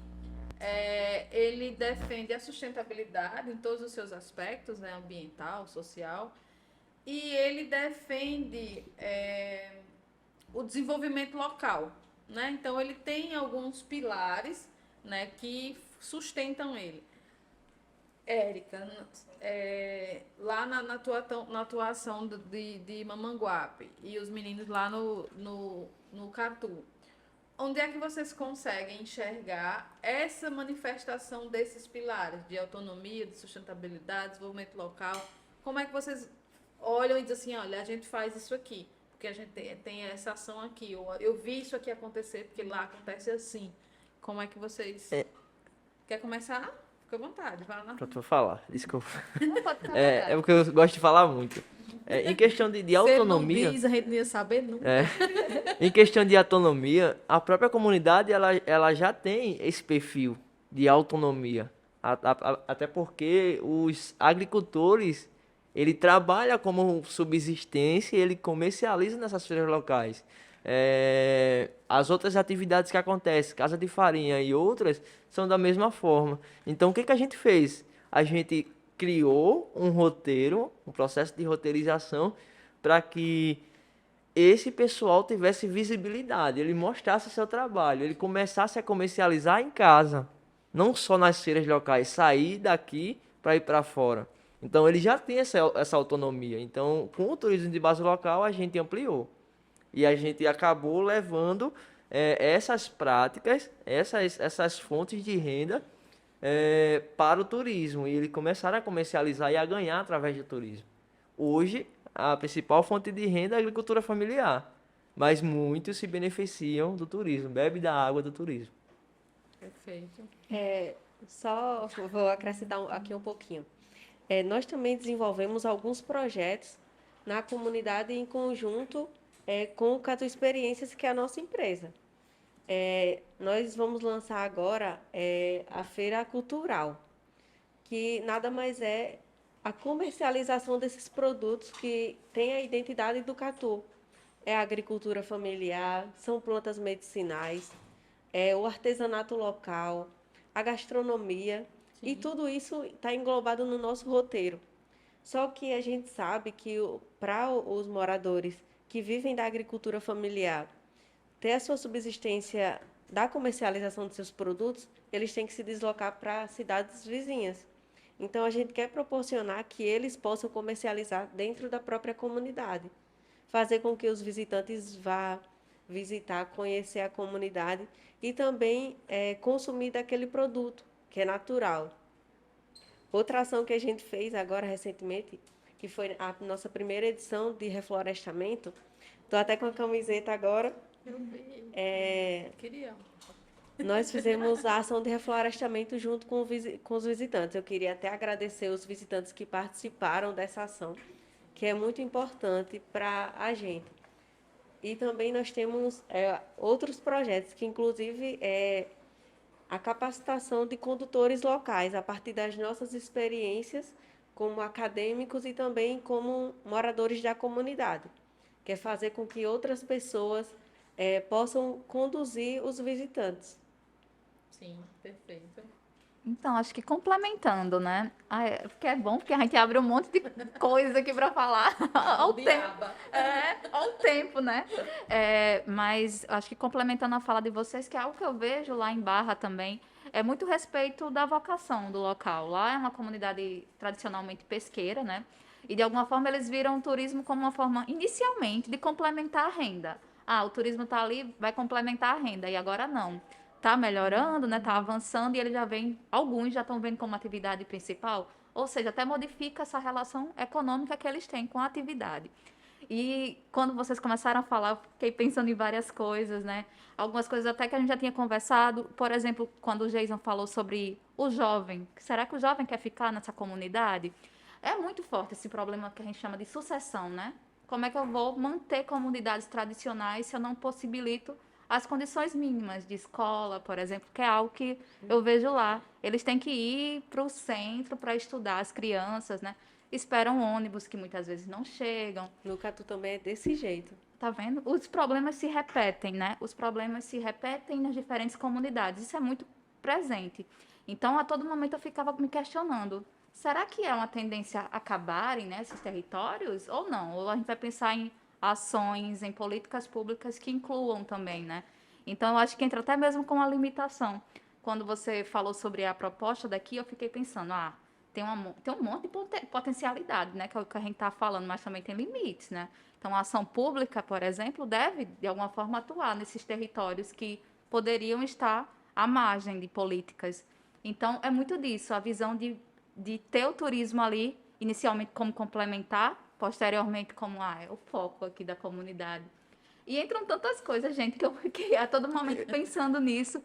S1: Ele defende a sustentabilidade em todos os seus aspectos, né, ambiental, social, e ele defende o desenvolvimento local, né? Então ele tem alguns pilares, né, que sustentam ele. Érica, lá na atuação de Mamanguape e os meninos lá no Catu, onde é que vocês conseguem enxergar essa manifestação desses pilares de autonomia, de sustentabilidade, desenvolvimento local? Como é que vocês olham e dizem assim, olha, a gente faz isso aqui, porque a gente tem essa ação aqui, ou eu vi isso aqui acontecer, porque lá acontece assim. Como é que vocês... Quer começar? Fica à vontade, vai lá.
S4: Pronto, vou falar, desculpa.
S2: Não pode ficar à
S4: É
S2: vontade.
S4: porque eu gosto de falar muito. Em questão de autonomia...
S1: Se ele não diz, a gente não ia saber nunca.
S4: Em questão de autonomia, a própria comunidade ela já tem esse perfil de autonomia. Até porque os agricultores, ele trabalha como subsistência e ele comercializa nessas feiras locais. As outras atividades que acontecem, Casa de Farinha e outras, são da mesma forma. Então, o que a gente fez? A gente criou um roteiro, um processo de roteirização, para que esse pessoal tivesse visibilidade, ele mostrasse seu trabalho, ele começasse a comercializar em casa, não só nas feiras locais, sair daqui para ir para fora. Então, ele já tem essa autonomia. Então, com o turismo de base local, a gente ampliou. E a gente acabou levando essas práticas, essas fontes de renda para o turismo. E eles começaram a comercializar e a ganhar através do turismo. Hoje, a principal fonte de renda é a agricultura familiar. Mas muitos se beneficiam do turismo, bebe da água do turismo.
S1: Perfeito.
S3: Só vou acrescentar aqui um pouquinho. Nós também desenvolvemos alguns projetos na comunidade em conjunto com o Catu Experiências, que é a nossa empresa. Nós vamos lançar agora a Feira Cultural, que nada mais é a comercialização desses produtos que têm a identidade do Catu. É a agricultura familiar, são plantas medicinais, é o artesanato local, a gastronomia, e
S1: Sim.
S3: tudo isso está englobado no nosso roteiro. Só que a gente sabe que para os moradores que vivem da agricultura familiar ter a sua subsistência da comercialização de seus produtos, eles têm que se deslocar para cidades vizinhas. Então, a gente quer proporcionar que eles possam comercializar dentro da própria comunidade, fazer com que os visitantes vá visitar, conhecer a comunidade e também consumir daquele produto que é natural. Outra ação que a gente fez agora recentemente, que foi a nossa primeira edição de reflorestamento, estou até com a camiseta agora.
S1: Eu vi. Queria.
S3: Nós fizemos a ação de reflorestamento junto com os visitantes. Eu queria até agradecer os visitantes que participaram dessa ação, que é muito importante para a gente. E também nós temos outros projetos, que inclusive é a capacitação de condutores locais, a partir das nossas experiências como acadêmicos e também como moradores da comunidade, que é fazer com que outras pessoas possam conduzir os visitantes.
S1: Sim, perfeito.
S2: Então, acho que complementando, né? Porque é bom, porque a gente abre um monte de coisa aqui para falar ao tempo.
S1: Diaba.
S2: Ao tempo, né? Mas acho que complementando a fala de vocês, que é algo que eu vejo lá em Barra também, é muito respeito da vocação do local. Lá é uma comunidade tradicionalmente pesqueira, né? E de alguma forma eles viram o turismo como uma forma, inicialmente, de complementar a renda. Ah, o turismo está ali, vai complementar a renda, e agora não tá melhorando, né? Tá avançando e eles já vêm, alguns já estão vendo como atividade principal, ou seja, até modifica essa relação econômica que eles têm com a atividade. E quando vocês começaram a falar, eu fiquei pensando em várias coisas, né? Algumas coisas até que a gente já tinha conversado, por exemplo, quando o Jason falou sobre o jovem. Será que o jovem quer ficar nessa comunidade? É muito forte esse problema que a gente chama de sucessão, né? Como é que eu vou manter comunidades tradicionais se eu não possibilito as condições mínimas de escola, por exemplo, que é algo que eu vejo lá. Eles têm que ir para o centro para estudar, as crianças, né? Esperam ônibus que muitas vezes não chegam.
S3: No Catu também é desse jeito.
S2: Tá vendo? Os problemas se repetem, né? Os problemas se repetem nas diferentes comunidades. Isso é muito presente. Então, a todo momento eu ficava me questionando: será que é uma tendência a acabarem, né, esses territórios ou não? Ou a gente vai pensar em ações, em políticas públicas que incluam também, né? Então, eu acho que entra até mesmo com a limitação. Quando você falou sobre a proposta daqui, eu fiquei pensando: tem um monte de potencialidade, né, que é o que a gente está falando, mas também tem limites, né? Então, a ação pública, por exemplo, deve, de alguma forma, atuar nesses territórios que poderiam estar à margem de políticas. Então, é muito disso, a visão de ter o turismo ali, inicialmente como complementar, posteriormente como é o foco aqui da comunidade. E entram tantas coisas, gente, que eu fiquei a todo momento pensando nisso.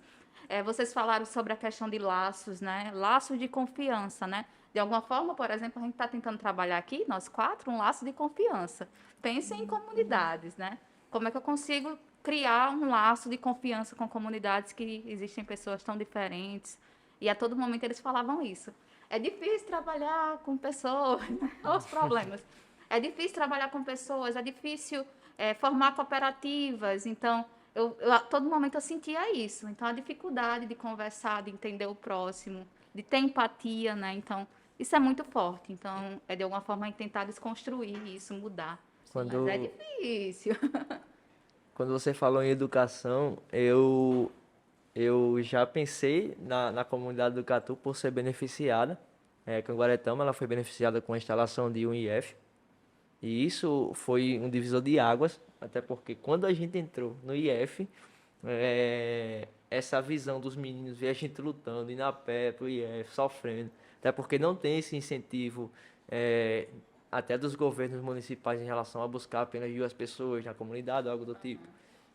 S2: Vocês falaram sobre a questão de laços, né? Laços de confiança, né? De alguma forma, por exemplo, a gente está tentando trabalhar aqui, nós quatro, um laço de confiança. Pensem em comunidades, né? Como é que eu consigo criar um laço de confiança com comunidades que existem pessoas tão diferentes? E a todo momento eles falavam isso. É difícil trabalhar com pessoas, né? Os problemas. É difícil trabalhar com pessoas, é difícil formar cooperativas. Então, a todo momento eu sentia isso. Então, a dificuldade de conversar, de entender o próximo, de ter empatia, né? Então, isso é muito forte. Então, é de alguma forma tentar desconstruir isso, mudar. Mas é
S4: Quando,
S2: difícil.
S4: quando você falou em educação, eu já pensei na comunidade do Catu por ser beneficiada. Com Guaretama, ela foi beneficiada com a instalação de um IF. E isso foi um divisor de águas, até porque quando a gente entrou no IF, essa visão dos meninos ver a gente lutando, indo a pé pro IF, sofrendo, até porque não tem esse incentivo até dos governos municipais em relação a buscar apenas 2 pessoas na comunidade, algo do tipo.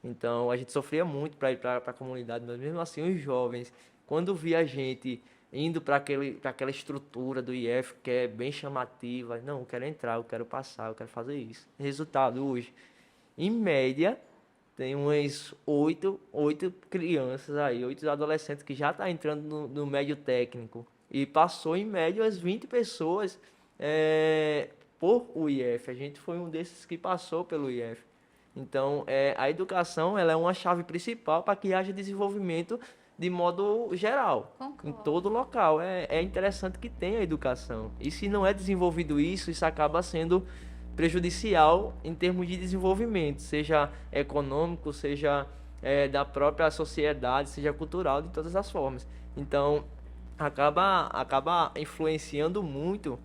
S4: Então a gente sofria muito para ir para a comunidade, mas mesmo assim os jovens, quando via a gente indo para aquela estrutura do IF que é bem chamativa, não, eu quero entrar, eu quero passar, eu quero fazer isso. Resultado hoje, em média, tem umas oito crianças aí, 8 adolescentes que já tá entrando no médio técnico. E passou em média umas 20 pessoas por o IF. A gente foi um desses que passou pelo IF. Então, a educação ela é uma chave principal para que haja desenvolvimento de modo geral, em
S2: Concordo.
S4: todo local. É interessante que tenha educação. E se não é desenvolvido isso acaba sendo prejudicial em termos de desenvolvimento, seja econômico, seja da própria sociedade, seja cultural, de todas as formas. Então, acaba influenciando muito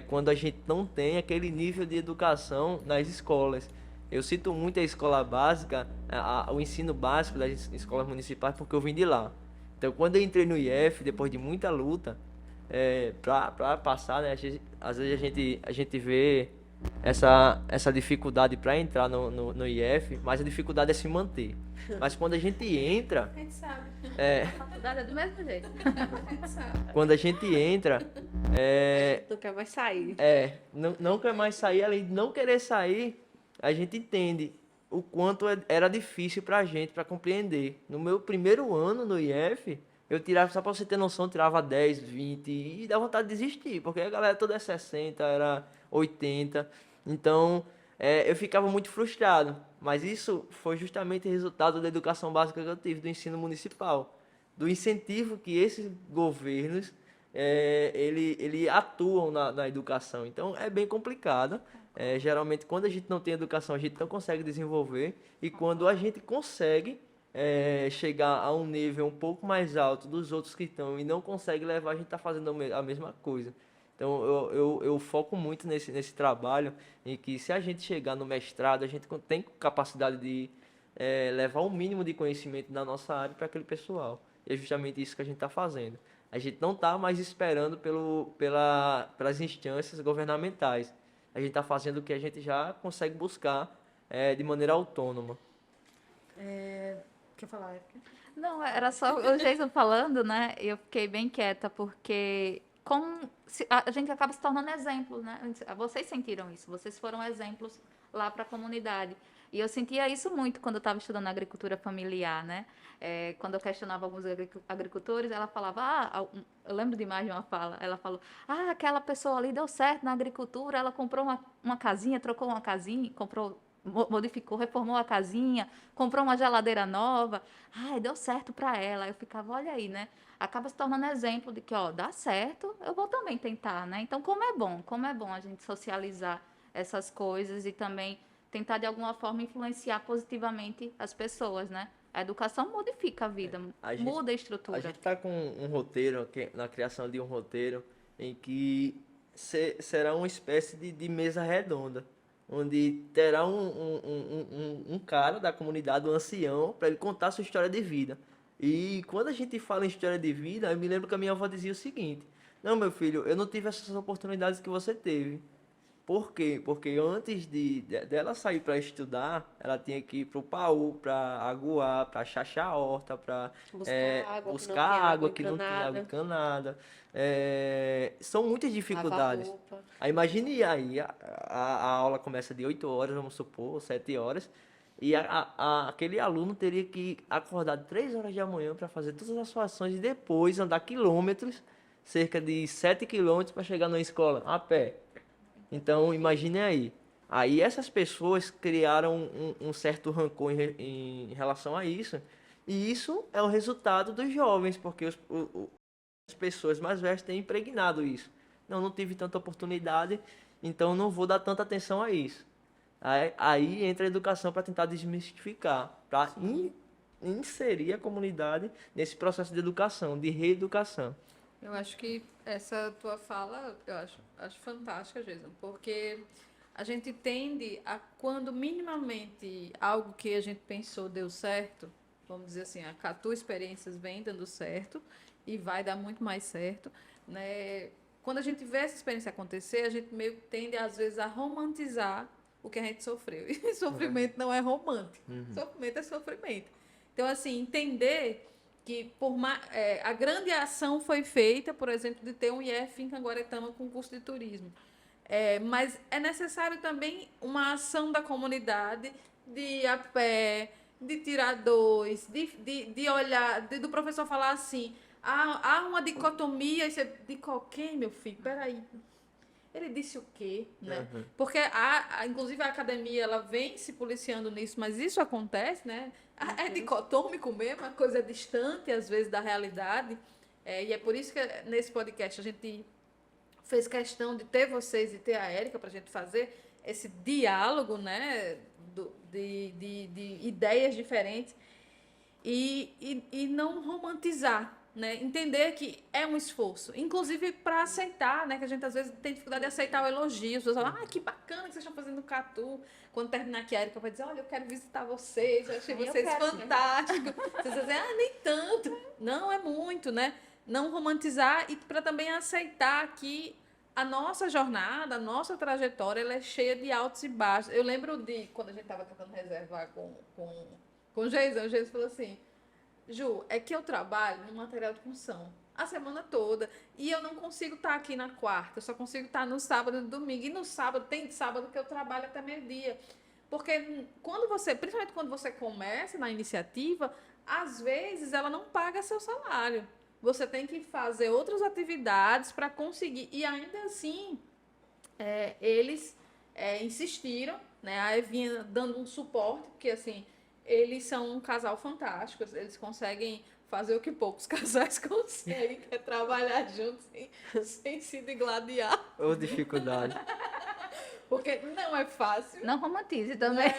S4: quando a gente não tem aquele nível de educação nas escolas. Eu cito muito a escola básica, o ensino básico das escolas municipais, porque eu vim de lá. Então, quando eu entrei no IF, depois de muita luta, para passar, né, às vezes a gente vê essa dificuldade para entrar no IF, mas a dificuldade é se manter. Mas quando a gente entra,
S1: A gente sabe.
S2: A faculdade é do mesmo jeito.
S1: A gente sabe.
S4: quando a gente entra,
S3: Não quer mais sair.
S4: não quer mais sair, além de não querer sair, a gente entende o quanto era difícil pra gente, pra compreender. No meu primeiro ano no IF, eu tirava, só pra você ter noção, eu tirava 10, 20 e dá vontade de desistir, porque a galera toda é 60, era 80. Então, eu ficava muito frustrado. Mas isso foi justamente resultado da educação básica que eu tive, do ensino municipal, do incentivo que esses governos ele atuam na educação. Então é bem complicado. Geralmente quando a gente não tem educação a gente não consegue desenvolver, e quando a gente consegue chegar a um nível um pouco mais alto dos outros que estão e não consegue levar, a gente está fazendo a mesma coisa. Então eu foco muito nesse trabalho, em que se a gente chegar no mestrado, a gente tem capacidade de levar o mínimo de conhecimento da nossa área para aquele pessoal. E é justamente isso que a gente está fazendo. A gente não está mais esperando pelas instâncias governamentais. A gente está fazendo o que a gente já consegue buscar de maneira autônoma.
S1: Quer falar, Érica?
S2: Não, era só o Jason falando, né? Eu fiquei bem quieta, porque a gente acaba se tornando exemplo, né? Vocês sentiram isso, vocês foram exemplos lá para a comunidade. E eu sentia isso muito quando eu estava estudando agricultura familiar, né? Quando eu questionava alguns agricultores, ela falava, eu lembro demais de uma fala, ela falou, aquela pessoa ali deu certo na agricultura, ela comprou uma casinha, trocou uma casinha, modificou, reformou a casinha, comprou uma geladeira nova, deu certo para ela. Eu ficava, olha aí, né? Acaba se tornando exemplo de que, ó, dá certo, eu vou também tentar, né? Então, como é bom a gente socializar essas coisas e também tentar de alguma forma influenciar positivamente as pessoas, né? A educação modifica a vida, muda a estrutura.
S4: A gente está com um roteiro, na criação de um roteiro, em que será uma espécie de mesa redonda, onde terá um cara da comunidade, um ancião, para ele contar a sua história de vida. E quando a gente fala em história de vida, eu me lembro que a minha avó dizia o seguinte: não, meu filho, eu não tive essas oportunidades que você teve. Por quê? Porque antes dela sair para estudar, ela tinha que ir para o Paú, para aguar, para chachar a horta, para buscar água que não tinha água encanada. São muitas dificuldades. Aí imagine aí, a aula começa de 8 horas, vamos supor, 7 horas, e aquele aluno teria que acordar 3 horas da manhã para fazer todas as suas ações e depois andar quilômetros, cerca de 7 quilômetros para chegar na escola, a pé. Então, imagine aí. Aí essas pessoas criaram um certo rancor em relação a isso. E isso é o resultado dos jovens, porque as pessoas mais velhas têm impregnado isso. Não tive tanta oportunidade, então não vou dar tanta atenção a isso. Aí entra a educação para tentar desmistificar, para inserir a comunidade nesse processo de educação, de reeducação.
S1: Eu acho que essa tua fala, eu acho fantástica, Jason, porque a gente tende a, quando minimamente algo que a gente pensou deu certo, vamos dizer assim, a tua experiências vem dando certo e vai dar muito mais certo, né? Quando a gente vê essa experiência acontecer, a gente meio que tende, às vezes, a romantizar o que a gente sofreu. E sofrimento não é romântico. Sofrimento é sofrimento. Então, assim, entender que a grande ação foi feita, por exemplo, de ter um IF em Canguaretama com curso de turismo. Mas é necessário também uma ação da comunidade de ir a pé, de tirar dois, de olhar, do professor falar assim, há uma dicotomia, e você, quem, meu filho? Peraí. Ele disse o quê, né?
S4: Uhum.
S1: Porque, inclusive, a academia, ela vem se policiando nisso, mas isso acontece, né? É dicotômico mesmo, a coisa é distante, às vezes, da realidade. E é por isso que, nesse podcast, a gente fez questão de ter vocês e ter a Érica para a gente fazer esse diálogo, né? De ideias diferentes e não romantizar, né? Entender que é um esforço, inclusive para aceitar, né? Que a gente às vezes tem dificuldade de aceitar o elogio. As pessoas falam, que bacana que vocês estão fazendo no Catu. Quando terminar aqui, a Érica vai dizer, olha, eu quero visitar vocês, eu achei vocês fantásticos. Vocês vão dizer, nem tanto. Não, é muito, né? Não romantizar e para também aceitar que a nossa jornada, a nossa trajetória, ela é cheia de altos e baixos. Eu lembro de quando a gente estava tentando reservar com o Geison falou assim, Ju, é que eu trabalho no material de construção a semana toda e eu não consigo estar aqui na quarta, eu só consigo estar no sábado e no domingo. E no sábado, tem sábado que eu trabalho até meio-dia. Porque principalmente quando você começa na iniciativa, às vezes ela não paga seu salário. Você tem que fazer outras atividades para conseguir. E ainda assim, eles insistiram, né? A Evinha dando um suporte, porque assim, eles são um casal fantástico, eles conseguem fazer o que poucos casais conseguem, que é trabalhar juntos sem se digladiar.
S4: Ou dificuldade.
S1: Porque não é fácil.
S2: Não romantize também.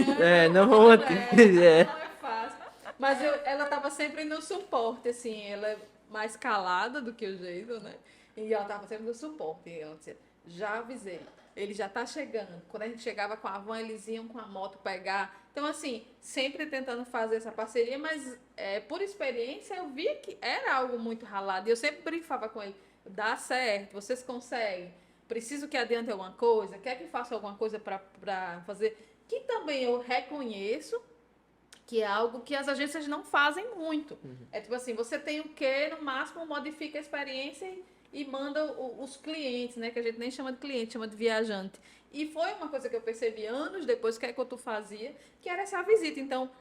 S4: Não romantize.
S1: Não é fácil. Mas ela estava sempre no suporte, assim, ela é mais calada do que o Jason, né? E ela estava sempre no suporte. E ela dizia, já avisei, ele já está chegando. Quando a gente chegava com a van, eles iam com a moto pegar. Então, assim, sempre tentando fazer essa parceria, mas por experiência eu via que era algo muito ralado. E eu sempre brincava com ele, dá certo, vocês conseguem. Preciso que adiante alguma coisa, quer que faça alguma coisa para fazer. Que também eu reconheço que é algo que as agências não fazem muito. É tipo assim, você tem o quê, no máximo modifica a experiência e manda os clientes, né? Que a gente nem chama de cliente, chama de viajante. E foi uma coisa que eu percebi anos depois que a Ecotu fazia, que era essa visita. Então,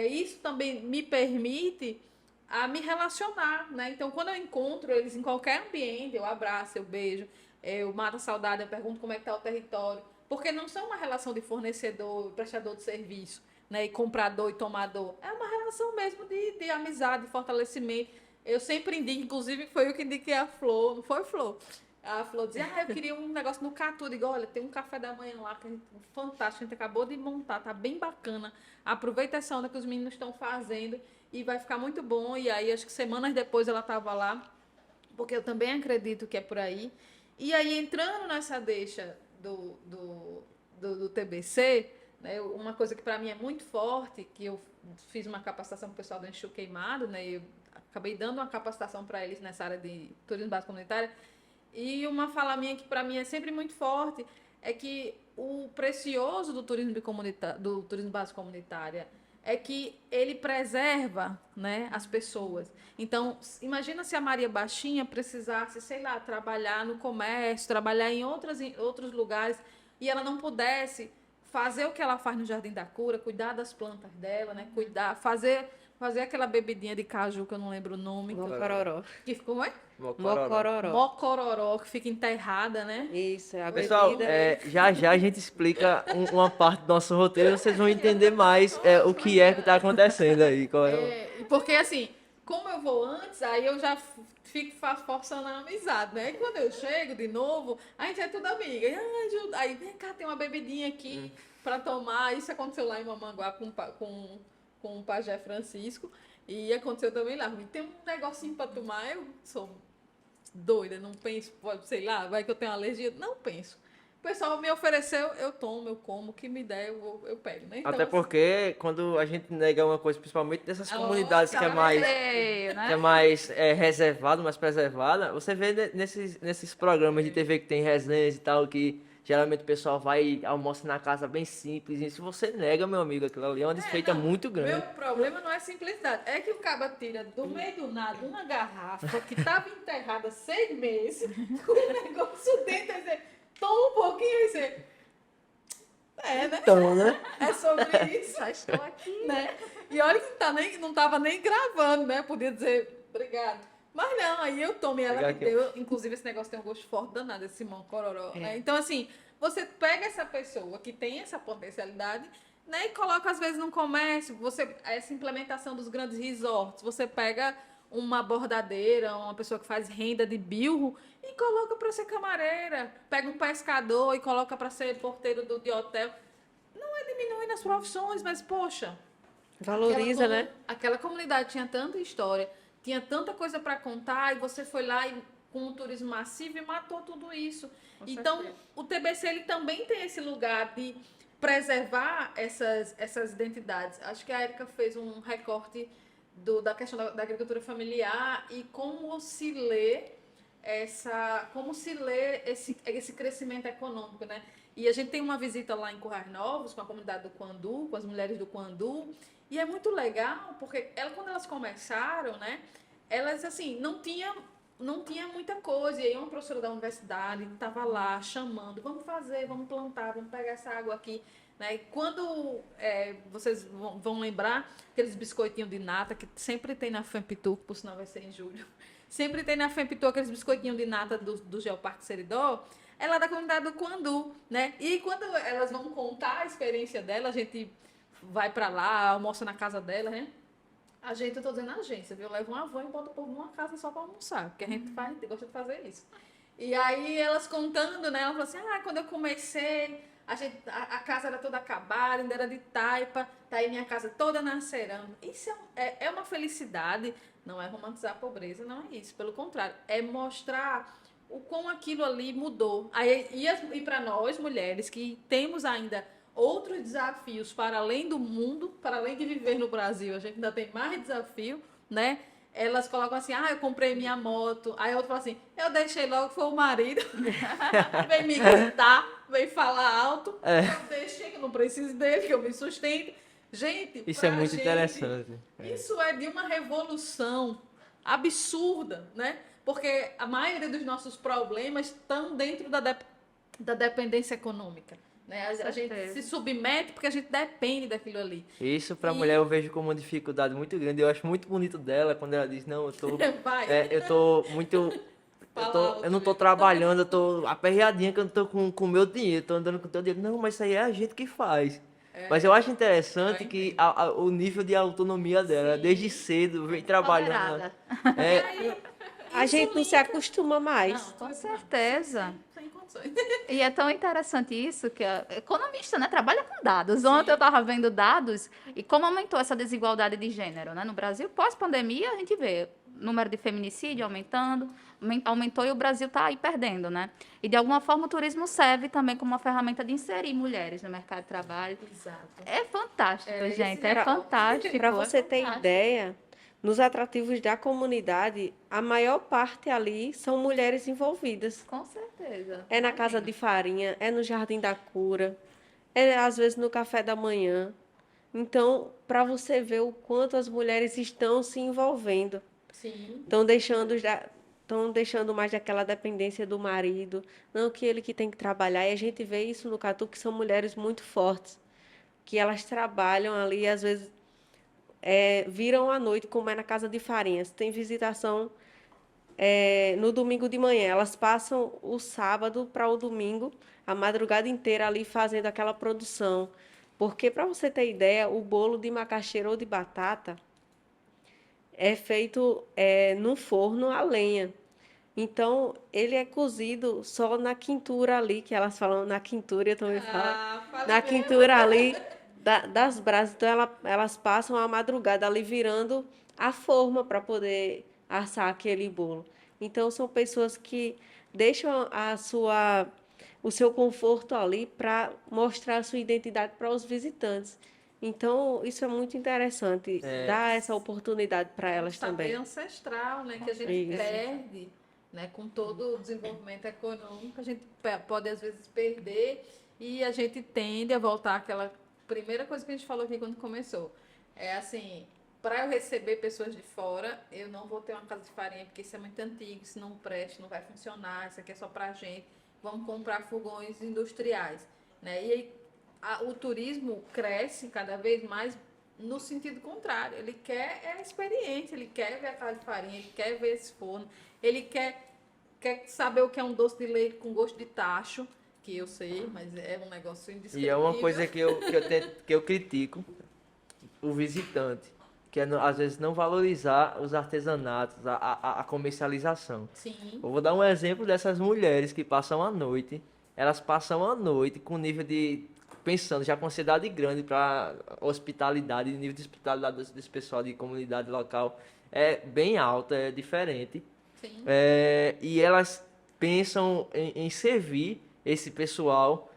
S1: isso também me permite a me relacionar, né? Então, quando eu encontro eles em qualquer ambiente, eu abraço, eu beijo, eu mato a saudade, eu pergunto como é que está o território. Porque não são uma relação de fornecedor, prestador de serviço, né? E comprador e tomador. É uma relação mesmo de amizade, de fortalecimento. Eu sempre indico, inclusive foi eu que indiquei a Flor, não foi, Flor? A Flor dizia, eu queria um negócio no Catu. Eu digo, olha, tem um café da manhã lá, que fantástico, a gente acabou de montar, tá bem bacana. Aproveita essa onda que os meninos estão fazendo e vai ficar muito bom. E aí, acho que semanas depois ela estava lá, porque eu também acredito que é por aí. E aí, entrando nessa deixa do TBC, né, uma coisa que para mim é muito forte, que eu fiz uma capacitação com o pessoal do Enxu Queimado, né, eu acabei dando uma capacitação para eles nessa área de turismo básico comunitário, e uma fala minha que para mim é sempre muito forte, é que o precioso do turismo básico comunitário é que ele preserva, né, as pessoas. Então, imagina se a Maria Baixinha precisasse, sei lá, trabalhar no comércio, trabalhar em outros lugares, e ela não pudesse fazer o que ela faz no Jardim da Cura, cuidar das plantas dela, né, fazer aquela bebidinha de caju, que eu não lembro o nome.
S3: Mocororó.
S1: Que ficou,
S3: Mocororó.
S1: Mocororó, que fica enterrada, né?
S3: Isso, é a
S4: Pessoal,
S3: bebida.
S4: já a gente explica uma parte do nosso roteiro, vocês vão entender mais o que está acontecendo aí.
S1: Porque assim, como eu vou antes, aí eu já fico forçando a amizade, né? E quando eu chego de novo, a gente é tudo amiga. Aí vem cá, tem uma bebidinha aqui para tomar. Isso aconteceu lá em Mamanguá com o Pajé Francisco. E aconteceu também lá. Tem um negocinho para tomar, eu sou doida, não penso, sei lá, vai que eu tenho alergia. Não penso. O pessoal me ofereceu, eu tomo, eu como, o que me der, eu pego, né? Então,
S4: até porque quando a gente nega uma coisa, principalmente dessas comunidades que é mais reservado, mais preservada, você vê nesses programas de TV que tem resenhas e tal, que geralmente o pessoal vai e almoça na casa bem simples. E se você nega, meu amigo, aquilo ali é uma desfeita muito grande.
S1: Meu problema não é simplicidade. É que o cara tira do meio do nada uma garrafa que estava enterrada 6 meses, com um negócio dentro, e toma um pouquinho e você... né?
S4: Então, né?
S1: É sobre isso.
S2: Só estou aqui.
S1: Né? E olha que não estava nem gravando, né? Podia dizer obrigado. Mas não, aí eu tomei, ela me deu. Inclusive, esse negócio tem um gosto forte danado, esse Simão Cororó, né? Então, assim, você pega essa pessoa que tem essa potencialidade, né? E coloca, às vezes, no comércio, essa implementação dos grandes resorts, você pega uma bordadeira, uma pessoa que faz renda de bilro e coloca para ser camareira. Pega um pescador e coloca para ser porteiro de hotel. Não é diminuindo as profissões, mas, poxa,
S3: Valoriza, né?
S1: aquela comunidade tinha tanta história, tinha tanta coisa para contar, e você foi lá com o turismo massivo e matou tudo isso. Então, o TBC ele também tem esse lugar de preservar essas identidades. Acho que a Erika fez um recorte da questão da agricultura familiar e como se lê esse crescimento econômico, né? E a gente tem uma visita lá em Currais Novos com a comunidade do Quandu, com as mulheres do Quandu, e é muito legal porque quando elas começaram, né? Elas assim não tinha muita coisa. E aí uma professora da universidade estava lá chamando, vamos fazer, vamos plantar, vamos pegar essa água aqui. Né? E quando vocês vão lembrar aqueles biscoitinhos de nata que sempre tem na Fempitu, por sinal vai ser em julho, sempre tem na Fempitu aqueles biscoitinhos de nata do Geoparque Seridó, é lá da comunidade do Quandu, né? E quando elas vão contar a experiência dela, a gente vai para lá, almoça na casa dela, né? Eu tô dizendo agência, viu? Eu levo uma van e boto o povo numa casa só para almoçar, porque a gente gosta de fazer isso. E aí elas contando, né? Ela falou assim, quando eu comecei, a casa era toda acabada, ainda era de taipa, tá aí minha casa toda na cerâmica. Isso é uma felicidade, não é romantizar a pobreza, não é isso. Pelo contrário, é mostrar o quão aquilo ali mudou. E para nós, mulheres, que temos ainda outros desafios para além do mundo, para além de viver no Brasil, a gente ainda tem mais desafio, né? Elas colocam assim, eu comprei minha moto. Aí a outra fala assim, eu deixei logo, foi o marido. Vem me gritar, vem falar alto. Eu deixei, que eu não preciso dele, que eu me sustente. Gente,
S4: isso é muito interessante.
S1: Isso é de uma revolução absurda, né? Porque a maioria dos nossos problemas estão dentro da dependência econômica. Né? A gente se submete porque a gente depende daquilo ali.
S4: Isso para a mulher eu vejo como uma dificuldade muito grande. Eu acho muito bonito dela quando ela diz, não, eu tô muito... Eu não tô trabalhando, eu tô aperreadinha que eu não tô com o meu dinheiro, tô andando com o teu dinheiro. Não, mas isso aí é a gente que faz. Mas eu acho interessante que o nível de autonomia dela, desde cedo, vem trabalhando.
S3: A gente não se acostuma mais.
S2: Não, com certeza.
S1: Sem condições.
S2: E é tão interessante isso que a economista, né, trabalha com dados. Ontem eu estava vendo dados e como aumentou essa desigualdade de gênero, né? No Brasil, pós-pandemia, a gente vê o número de feminicídio aumentando, aumentou e o Brasil está aí perdendo, né? E de alguma forma o turismo serve também como uma ferramenta de inserir mulheres no mercado de trabalho.
S1: Exato.
S2: É fantástico, gente, é fantástico.
S3: Para você ter
S2: fantástico.
S3: ideia, nos atrativos da comunidade, a maior parte ali são mulheres envolvidas.
S2: Com certeza.
S3: É na casa de farinha, é no Jardim da Cura, é às vezes no café da manhã. Então, para você ver o quanto as mulheres estão se envolvendo.
S1: Sim.
S3: Estão deixando mais daquela dependência do marido, não que ele que tem que trabalhar. E a gente vê isso no Catu, que são mulheres muito fortes, que elas trabalham ali, às vezes viram à noite, como é na casa de farinhas. Tem visitação no domingo de manhã. Elas passam o sábado para o domingo, a madrugada inteira ali fazendo aquela produção. Porque, para você ter ideia, o bolo de macaxeira ou de batata é feito no forno a lenha. Então, ele é cozido só na quintura ali, que elas falam na quintura, eu também falo. Na quintura ali das brasas. Então, elas passam a madrugada ali virando a forma para poder assar aquele bolo. Então, são pessoas que deixam o seu conforto ali para mostrar a sua identidade para os visitantes. Então, isso é muito interessante, dar essa oportunidade para elas também.
S1: Saber ancestral, né, que a gente perde, né, com todo o desenvolvimento econômico, a gente pode às vezes perder e a gente tende a voltar àquela primeira coisa que a gente falou aqui quando começou. É assim, para eu receber pessoas de fora, eu não vou ter uma casa de farinha, porque isso é muito antigo, isso não presta, não vai funcionar, isso aqui é só para a gente. Vamos comprar fogões industriais, né? E aí o turismo cresce cada vez mais no sentido contrário. Ele quer a experiência, ele quer ver a calda de farinha, ele quer ver esse forno, ele quer saber o que é um doce de leite com gosto de tacho, que eu sei, mas é um negócio
S4: E
S1: indescritível.
S4: é uma coisa que eu critico o visitante, que é às vezes não valorizar os artesanatos, a comercialização.
S1: Sim.
S4: Eu vou dar um exemplo dessas mulheres que passam a noite. Elas passam a noite com nível de... Pensando já com ansiedade grande para hospitalidade, nível de hospitalidade desse pessoal de comunidade local é bem alta, é diferente.
S1: Sim.
S4: E elas pensam em servir esse pessoal,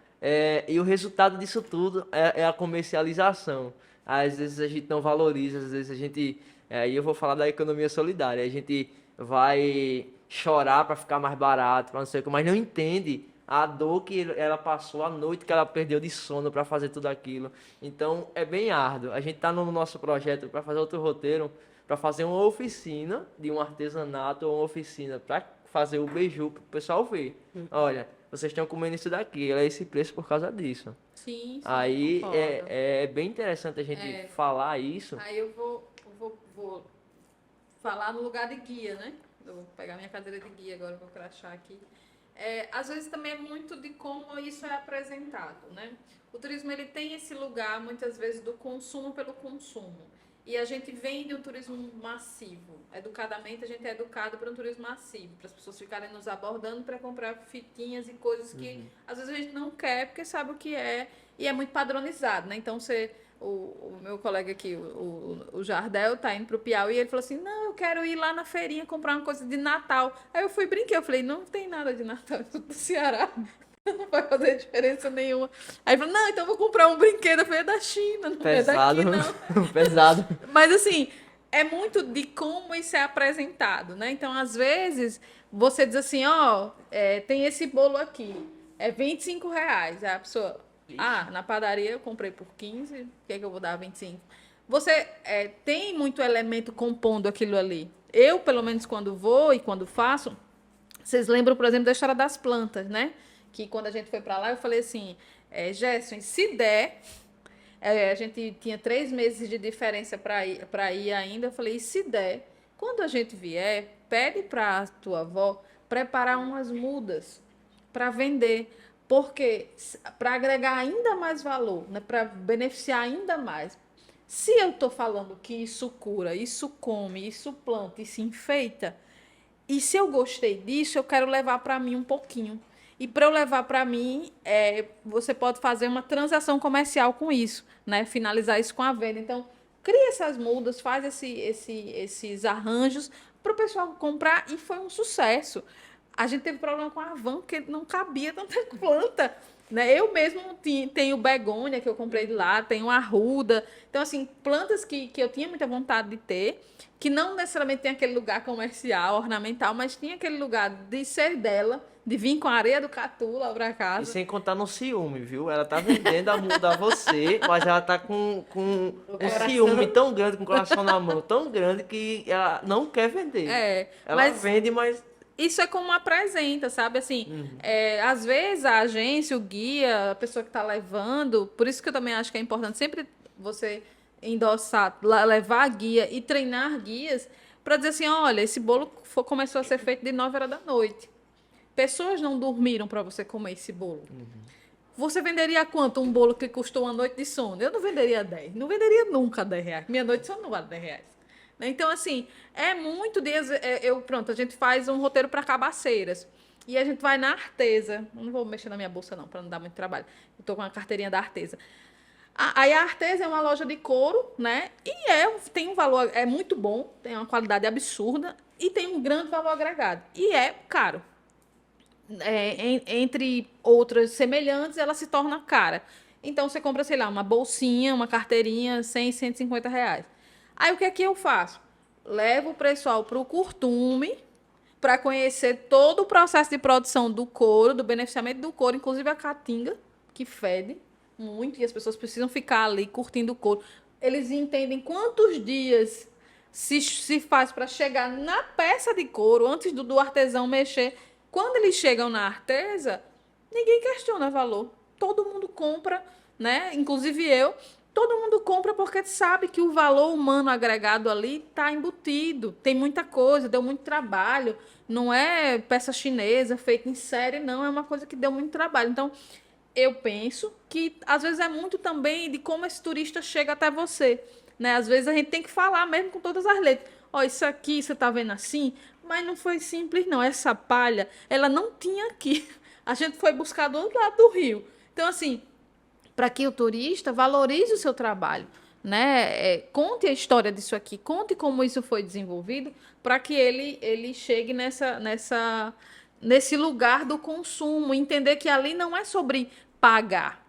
S4: e o resultado disso tudo é a comercialização. Às vezes a gente não valoriza, às vezes a gente... Aí eu vou falar da economia solidária. A gente vai chorar para ficar mais barato, para não sei o que, mas não entende a dor que ela passou, a noite que ela perdeu de sono para fazer tudo aquilo. Então é bem árduo. A gente está no nosso projeto para fazer outro roteiro, para fazer uma oficina de um artesanato ou uma oficina para fazer o beiju para o pessoal ver. Olha, vocês estão comendo isso daqui, é esse preço por causa disso.
S1: Sim,
S4: Aí
S1: concordo.
S4: é bem interessante a gente falar isso.
S1: Aí eu vou falar no lugar de guia, né? Eu vou pegar minha cadeira de guia agora, vou crachar aqui. Às vezes também é muito de como isso é apresentado, né? O turismo, ele tem esse lugar, muitas vezes, do consumo pelo consumo. E a gente vem de um turismo massivo. Educadamente, a gente é educado para um turismo massivo, para as pessoas ficarem nos abordando para comprar fitinhas e coisas que, às vezes, a gente não quer, porque sabe o que é, e é muito padronizado, né? Então, o meu colega aqui, o Jardel, tá indo pro Piauí, e ele falou assim, não, eu quero ir lá na feirinha comprar uma coisa de Natal. Aí eu fui brinquei, eu falei, não tem nada de Natal, eu sou do Ceará, não vai fazer diferença nenhuma. Aí ele falou, não, então eu vou comprar um brinquedo. Eu falei, é da China, não
S4: Pesado,
S1: é daqui, não.
S4: pesado.
S1: Mas assim, é muito de como isso é apresentado, né? Então, às vezes, você diz assim, ó, tem esse bolo aqui, é R$ 25. Aí a pessoa, na padaria eu comprei por 15, por que eu vou dar 25? Você tem muito elemento compondo aquilo ali. Eu, pelo menos, quando vou e quando faço, vocês lembram, por exemplo, da história das plantas, né? Que quando a gente foi para lá, eu falei assim, Gerson, se der... a gente tinha 3 meses de diferença para ir ainda. Eu falei, e se der, quando a gente vier, pede para a tua avó preparar umas mudas para vender. Porque para agregar ainda mais valor, né, para beneficiar ainda mais. Se eu estou falando que isso cura, isso come, isso planta, isso enfeita, e se eu gostei disso, eu quero levar para mim um pouquinho. E para eu levar para mim, você pode fazer uma transação comercial com isso, né? Finalizar isso com a venda. Então, cria essas mudas, faz esses arranjos para o pessoal comprar e foi um sucesso. A gente teve problema com a van, porque não cabia tanta planta. Né? Eu mesmo tenho begônia, que eu comprei de lá, tenho arruda. Então, assim, plantas que eu tinha muita vontade de ter, que não necessariamente tem aquele lugar comercial, ornamental, mas tinha aquele lugar de ser dela, de vir com a areia do catu lá pra
S4: E
S1: casa.
S4: sem contar no ciúme, viu? Ela tá vendendo a muda a você, mas ela tá com um ciúme tão grande, com o coração na mão tão grande, que ela não quer vender. Ela
S1: mas
S4: vende, mas...
S1: Isso é como apresenta, sabe? Assim, às vezes a agência, o guia, a pessoa que está levando, por isso que eu também acho que é importante sempre você endossar, levar guia e treinar guias para dizer assim, olha, esse bolo começou a ser feito de 9 horas da noite. Pessoas não dormiram para você comer esse bolo. Você venderia quanto um bolo que custou uma noite de sono? Eu não venderia 10. Não venderia nunca R$ 10. Minha noite de sono não vale R$ 10. Então, assim, é muito de... Pronto, a gente faz um roteiro para Cabaceiras. E a gente vai na Arteza. Não vou mexer na minha bolsa, não, para não dar muito trabalho. Eu tô com a carteirinha da Arteza. Aí a Arteza é uma loja de couro, né? E tem um valor... É muito bom, tem uma qualidade absurda e tem um grande valor agregado. E é caro. Entre outras semelhantes, ela se torna cara. Então, você compra, sei lá, uma bolsinha, uma carteirinha, R$ 100, R$ 150. Aí, o que é que eu faço? Levo o pessoal para o Curtume para conhecer todo o processo de produção do couro, do beneficiamento do couro, inclusive a caatinga, que fede muito, e as pessoas precisam ficar ali curtindo o couro. Eles entendem quantos dias se faz para chegar na peça de couro, antes do artesão mexer. Quando eles chegam na artesa, ninguém questiona valor. Todo mundo compra, né? Inclusive eu. todo mundo compra porque sabe que o valor humano agregado ali está embutido. Tem muita coisa, deu muito trabalho. Não é peça chinesa feita em série, não. É uma coisa que deu muito trabalho. Então, eu penso que às vezes é muito também de como esse turista chega até você, né? Às vezes a gente tem que falar mesmo com todas as letras. Ó, isso aqui você tá vendo assim, mas não foi simples não. Essa palha, ela não tinha aqui. A gente foi buscar do outro lado do rio. Então assim, para que o turista valorize o seu trabalho, né? Conte a história disso aqui, conte como isso foi desenvolvido, para que ele chegue nesse lugar do consumo, entender que ali não é sobre pagar,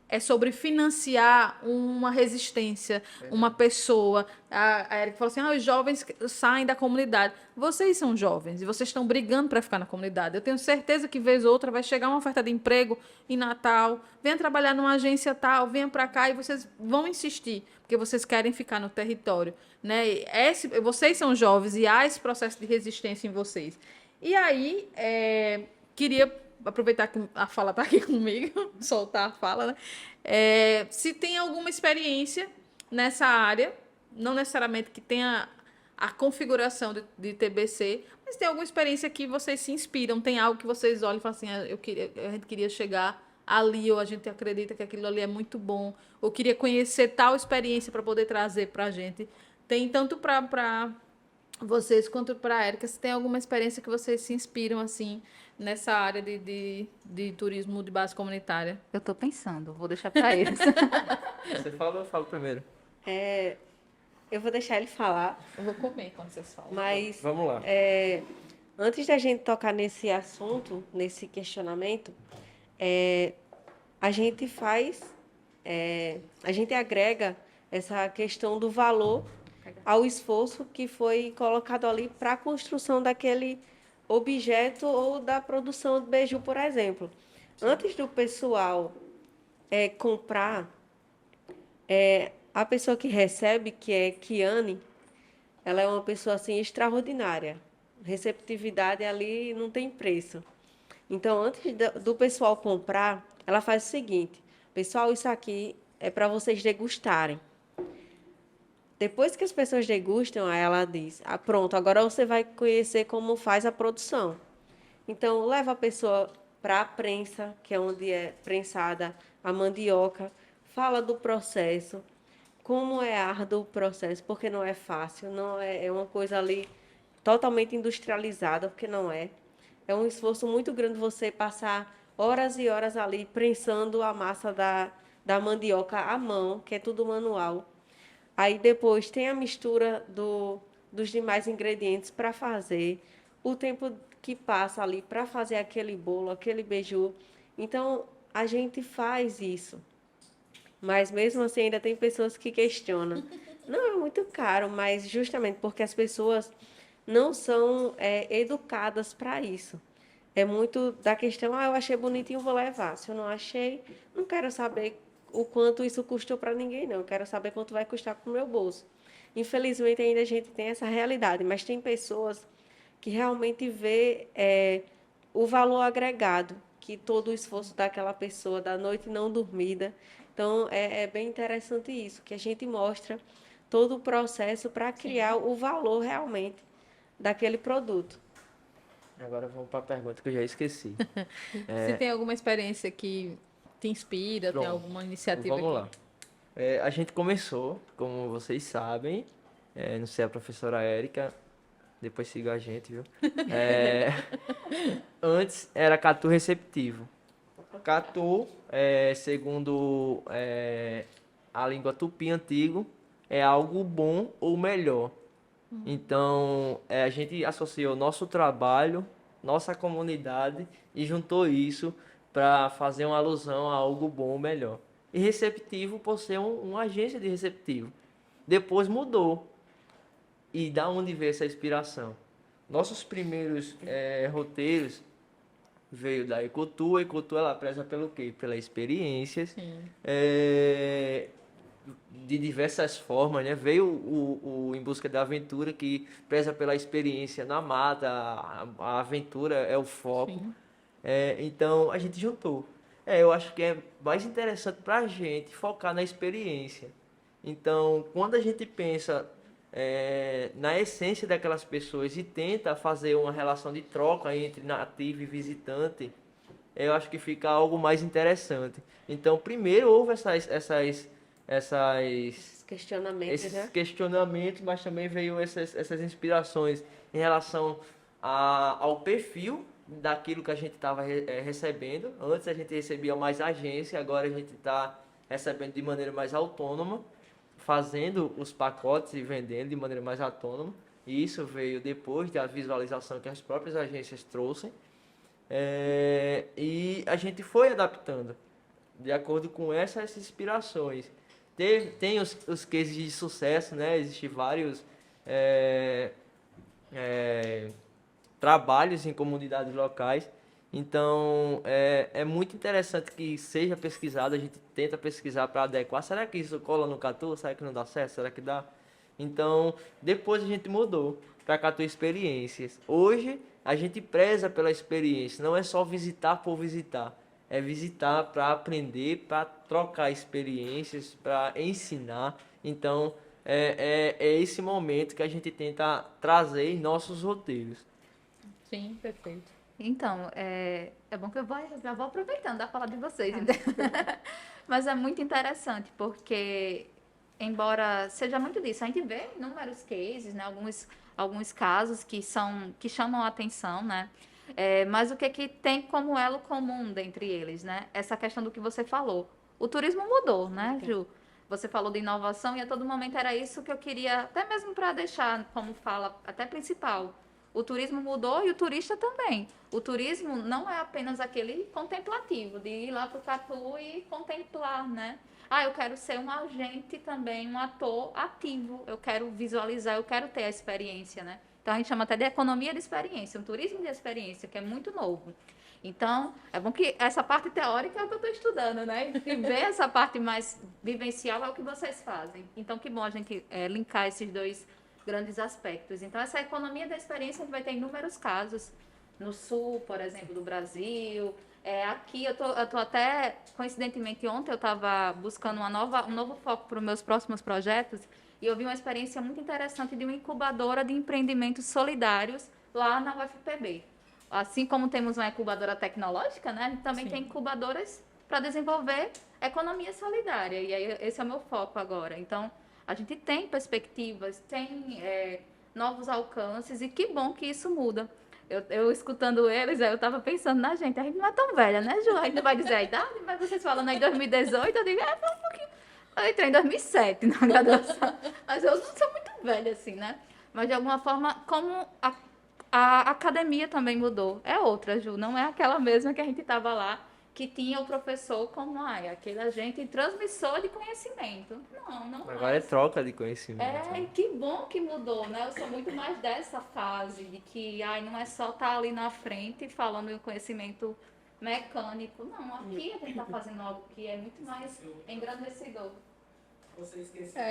S1: é sobre financiar uma resistência, uma pessoa. A Erika falou assim: os jovens saem da comunidade. Vocês são jovens e vocês estão brigando para ficar na comunidade. Eu tenho certeza que, vez ou outra, vai chegar uma oferta de emprego em Natal. Venha trabalhar numa agência tal, venha para cá e vocês vão insistir, porque vocês querem ficar no território. Né? Vocês são jovens e há esse processo de resistência em vocês. E aí, queria aproveitar que a fala está aqui comigo, soltar a fala, né? Se tem alguma experiência nessa área, não necessariamente que tenha a configuração de TBC, mas tem alguma experiência que vocês se inspiram, tem algo que vocês olham e falam assim, a gente queria chegar ali, ou a gente acredita que aquilo ali é muito bom, ou queria conhecer tal experiência para poder trazer para a gente. Tem tanto para vocês quanto para a Erika, se tem alguma experiência que vocês se inspiram assim nessa área de turismo de base comunitária?
S2: Eu estou pensando, vou deixar para eles.
S4: Você fala ou eu falo primeiro?
S3: Eu vou deixar ele falar,
S1: Eu vou comer quando vocês falam.
S3: mas
S4: Vamos lá.
S3: antes da gente tocar nesse assunto, nesse questionamento, a gente a gente agrega essa questão do valor ao esforço que foi colocado ali para a construção daquele objeto ou da produção de beiju, por exemplo. Antes do pessoal comprar, a pessoa que recebe, que é Kiane, ela é uma pessoa assim extraordinária. Receptividade ali não tem preço. Então, antes do pessoal comprar, ela faz o seguinte: pessoal, isso aqui é para vocês degustarem. Depois que as pessoas degustam, aí ela diz: pronto, agora você vai conhecer como faz a produção. Então, leva a pessoa para a prensa, que é onde é prensada a mandioca, fala do processo, como é árduo o processo, porque não é fácil, não é uma coisa ali totalmente industrializada, porque não é. É um esforço muito grande você passar horas e horas ali prensando a massa da mandioca à mão, que é tudo manual. Aí depois tem a mistura dos demais ingredientes para fazer, o tempo que passa ali para fazer aquele bolo, aquele beiju. Então, a gente faz isso. Mas mesmo assim ainda tem pessoas que questionam. Não, é muito caro, mas justamente porque as pessoas não são educadas para isso. É muito da questão, eu achei bonitinho, vou levar. Se eu não achei, não quero saber o quanto isso custou para ninguém, não. Eu quero saber quanto vai custar para o meu bolso. Infelizmente, ainda a gente tem essa realidade, mas tem pessoas que realmente vê o valor agregado, que todo o esforço daquela pessoa, da noite não dormida. Então, é bem interessante isso, que a gente mostra todo o processo para criar o valor realmente daquele produto.
S4: Agora vamos para a pergunta que eu já esqueci.
S1: Se tem alguma experiência que te inspira,
S4: Pronto.
S1: tem alguma iniciativa
S4: Vamos
S1: aqui?
S4: lá. A gente começou, como vocês sabem, não sei a professora Érica, depois siga a gente, viu? Antes era catu receptivo. Catu, segundo a língua tupi antigo, é algo bom ou melhor. Então, a gente associou nosso trabalho, nossa comunidade e juntou isso para fazer uma alusão a algo bom ou melhor. E receptivo por ser uma agência de receptivo. Depois mudou. E da onde veio essa inspiração? Nossos primeiros roteiros veio da Ecotur. A Ecotur, ela preza pelo quê? Pelas experiências. De diversas formas, né? Veio o Em Busca da Aventura, que preza pela experiência na mata, a aventura é o foco. Então, a gente juntou. Eu acho que é mais interessante para a gente focar na experiência. Então, quando a gente pensa na essência daquelas pessoas e tenta fazer uma relação de troca entre nativo e visitante, eu acho que fica algo mais interessante. Então, primeiro houve essas
S3: Questionamentos,
S4: esses
S3: né?
S4: questionamentos, mas também veio essas inspirações em relação ao perfil daquilo que a gente estava recebendo. Antes a gente recebia mais agência, agora a gente está recebendo de maneira mais autônoma, fazendo os pacotes e vendendo de maneira mais autônoma. E isso veio depois da visualização que as próprias agências trouxeram. E a gente foi adaptando de acordo com essas inspirações. Tem os cases de sucesso, né? Existem vários é, é, trabalhos em comunidades locais. Então, é muito interessante que seja pesquisado. A gente tenta pesquisar para adequar. Será que isso cola no Catu? Será que não dá certo? Será que dá? Então, depois a gente mudou para Catu Experiências. Hoje, a gente preza pela experiência. Não é só visitar por visitar. É visitar para aprender, para trocar experiências, para ensinar. Então, é esse momento que a gente tenta trazer em nossos roteiros.
S1: Sim, perfeito.
S2: Então, é bom que já vou aproveitando a fala de vocês, entendeu? Mas é muito interessante, porque, embora seja muito disso, a gente vê inúmeros cases, né? Alguns casos que chamam a atenção, né? Mas o que tem como elo comum dentre eles, né? Essa questão do que você falou. O turismo mudou, né, Ju? Você falou de inovação e a todo momento era isso que eu queria, até mesmo para deixar como fala até principal. O turismo mudou e o turista também. O turismo não é apenas aquele contemplativo, de ir lá para o Catu e contemplar, né? Ah, eu quero ser um agente também, um ator ativo. Eu quero visualizar, eu quero ter a experiência, né? Então a gente chama até de economia de experiência, um turismo de experiência, que é muito novo. Então, é bom que essa parte teórica é o que eu estou estudando, né? E ver essa parte mais vivencial é o que vocês fazem. Então, que bom a gente linkar esses dois grandes aspectos. Então, essa economia da experiência a gente vai ter inúmeros casos no sul, por exemplo, do Brasil. Aqui, eu tô até, coincidentemente, ontem eu estava buscando um novo foco para os meus próximos projetos e eu vi uma experiência muito interessante de uma incubadora de empreendimentos solidários lá na UFPB. Assim como temos uma incubadora tecnológica, né, a gente também
S1: Sim.
S2: tem incubadoras para desenvolver economia solidária. E aí, esse é o meu foco agora. Então, a gente tem perspectivas, tem novos alcances, e que bom que isso muda. Eu escutando eles, aí eu estava pensando na gente. A gente não é tão velha, né, Ju? A gente não vai dizer a idade, mas vocês falando aí em 2018, eu digo, foi um pouquinho. Eu entrei em 2007 na graduação, mas eu não sou muito velha assim, né? Mas de alguma forma, como a academia também mudou. É outra, Ju, não é aquela mesma que a gente estava lá, que tinha o professor como aquele agente transmissor de conhecimento. Não
S4: Agora é
S2: mais.
S4: troca de conhecimento.
S2: E que bom que mudou, né? Eu sou muito mais dessa fase de que não é só estar ali na frente falando em conhecimento mecânico. Não, aqui a gente está fazendo algo que é muito mais engrandecedor.
S5: Você esqueceu.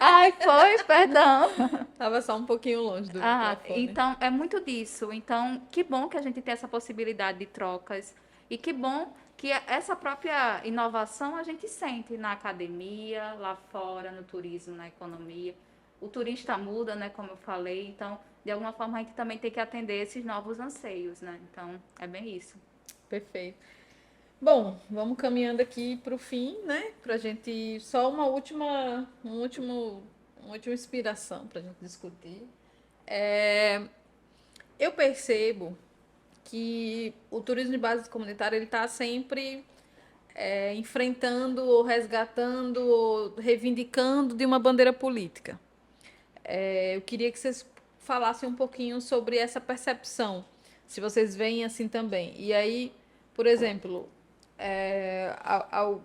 S2: Ai, foi, perdão.
S1: Tava só um pouquinho longe do microfone.
S2: Então é muito disso. Então, que bom que a gente tem essa possibilidade de trocas e que bom que essa própria inovação a gente sente na academia, lá fora, no turismo, na economia. O turista muda, né, como eu falei, então, de alguma forma a gente também tem que atender esses novos anseios, né? Então, é bem isso.
S1: Perfeito. Bom, vamos caminhando aqui para o fim, né? Para a gente só uma última inspiração para a gente discutir. Eu percebo que o turismo de base comunitária ele está sempre enfrentando, ou resgatando, ou reivindicando de uma bandeira política. Eu queria que vocês falassem um pouquinho sobre essa percepção, se vocês veem assim também. E aí, por exemplo,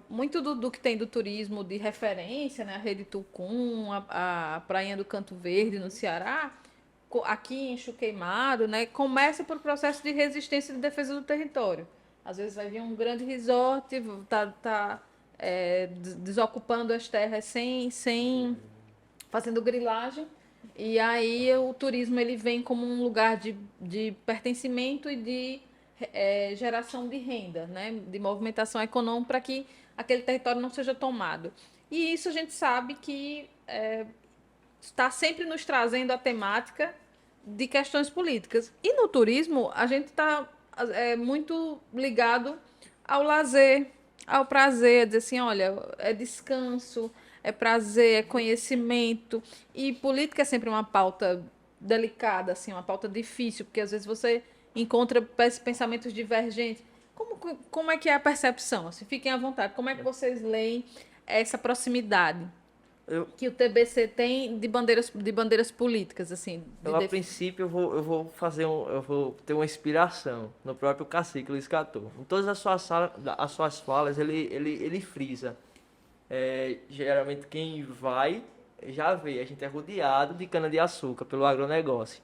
S1: muito do que tem do turismo de referência, né? A Rede Tucum, a Prainha do Canto Verde no Ceará, aqui em Chuqueimado, né? Começa por processo de resistência e de defesa do território. Às vezes vai vir um grande resort, desocupando as terras sem fazendo grilagem, e aí o turismo ele vem como um lugar de pertencimento e de geração de renda, né? De movimentação econômica para que aquele território não seja tomado. E isso a gente sabe que está sempre nos trazendo a temática de questões políticas. E no turismo, a gente está muito ligado ao lazer, ao prazer, dizer assim, olha, é descanso, é prazer, é conhecimento. E política é sempre uma pauta delicada, assim, uma pauta difícil, porque às vezes você encontra pensamentos divergentes. Como é que é a percepção? Assim, fiquem à vontade. Como é que vocês leem essa proximidade que o TBC tem de bandeiras políticas, assim?
S4: A princípio, eu vou ter uma inspiração no próprio cacique Luiz Cator. Em todas as suas falas, ele frisa. Geralmente quem vai já vê, a gente é rodeado de cana-de-açúcar pelo agronegócio.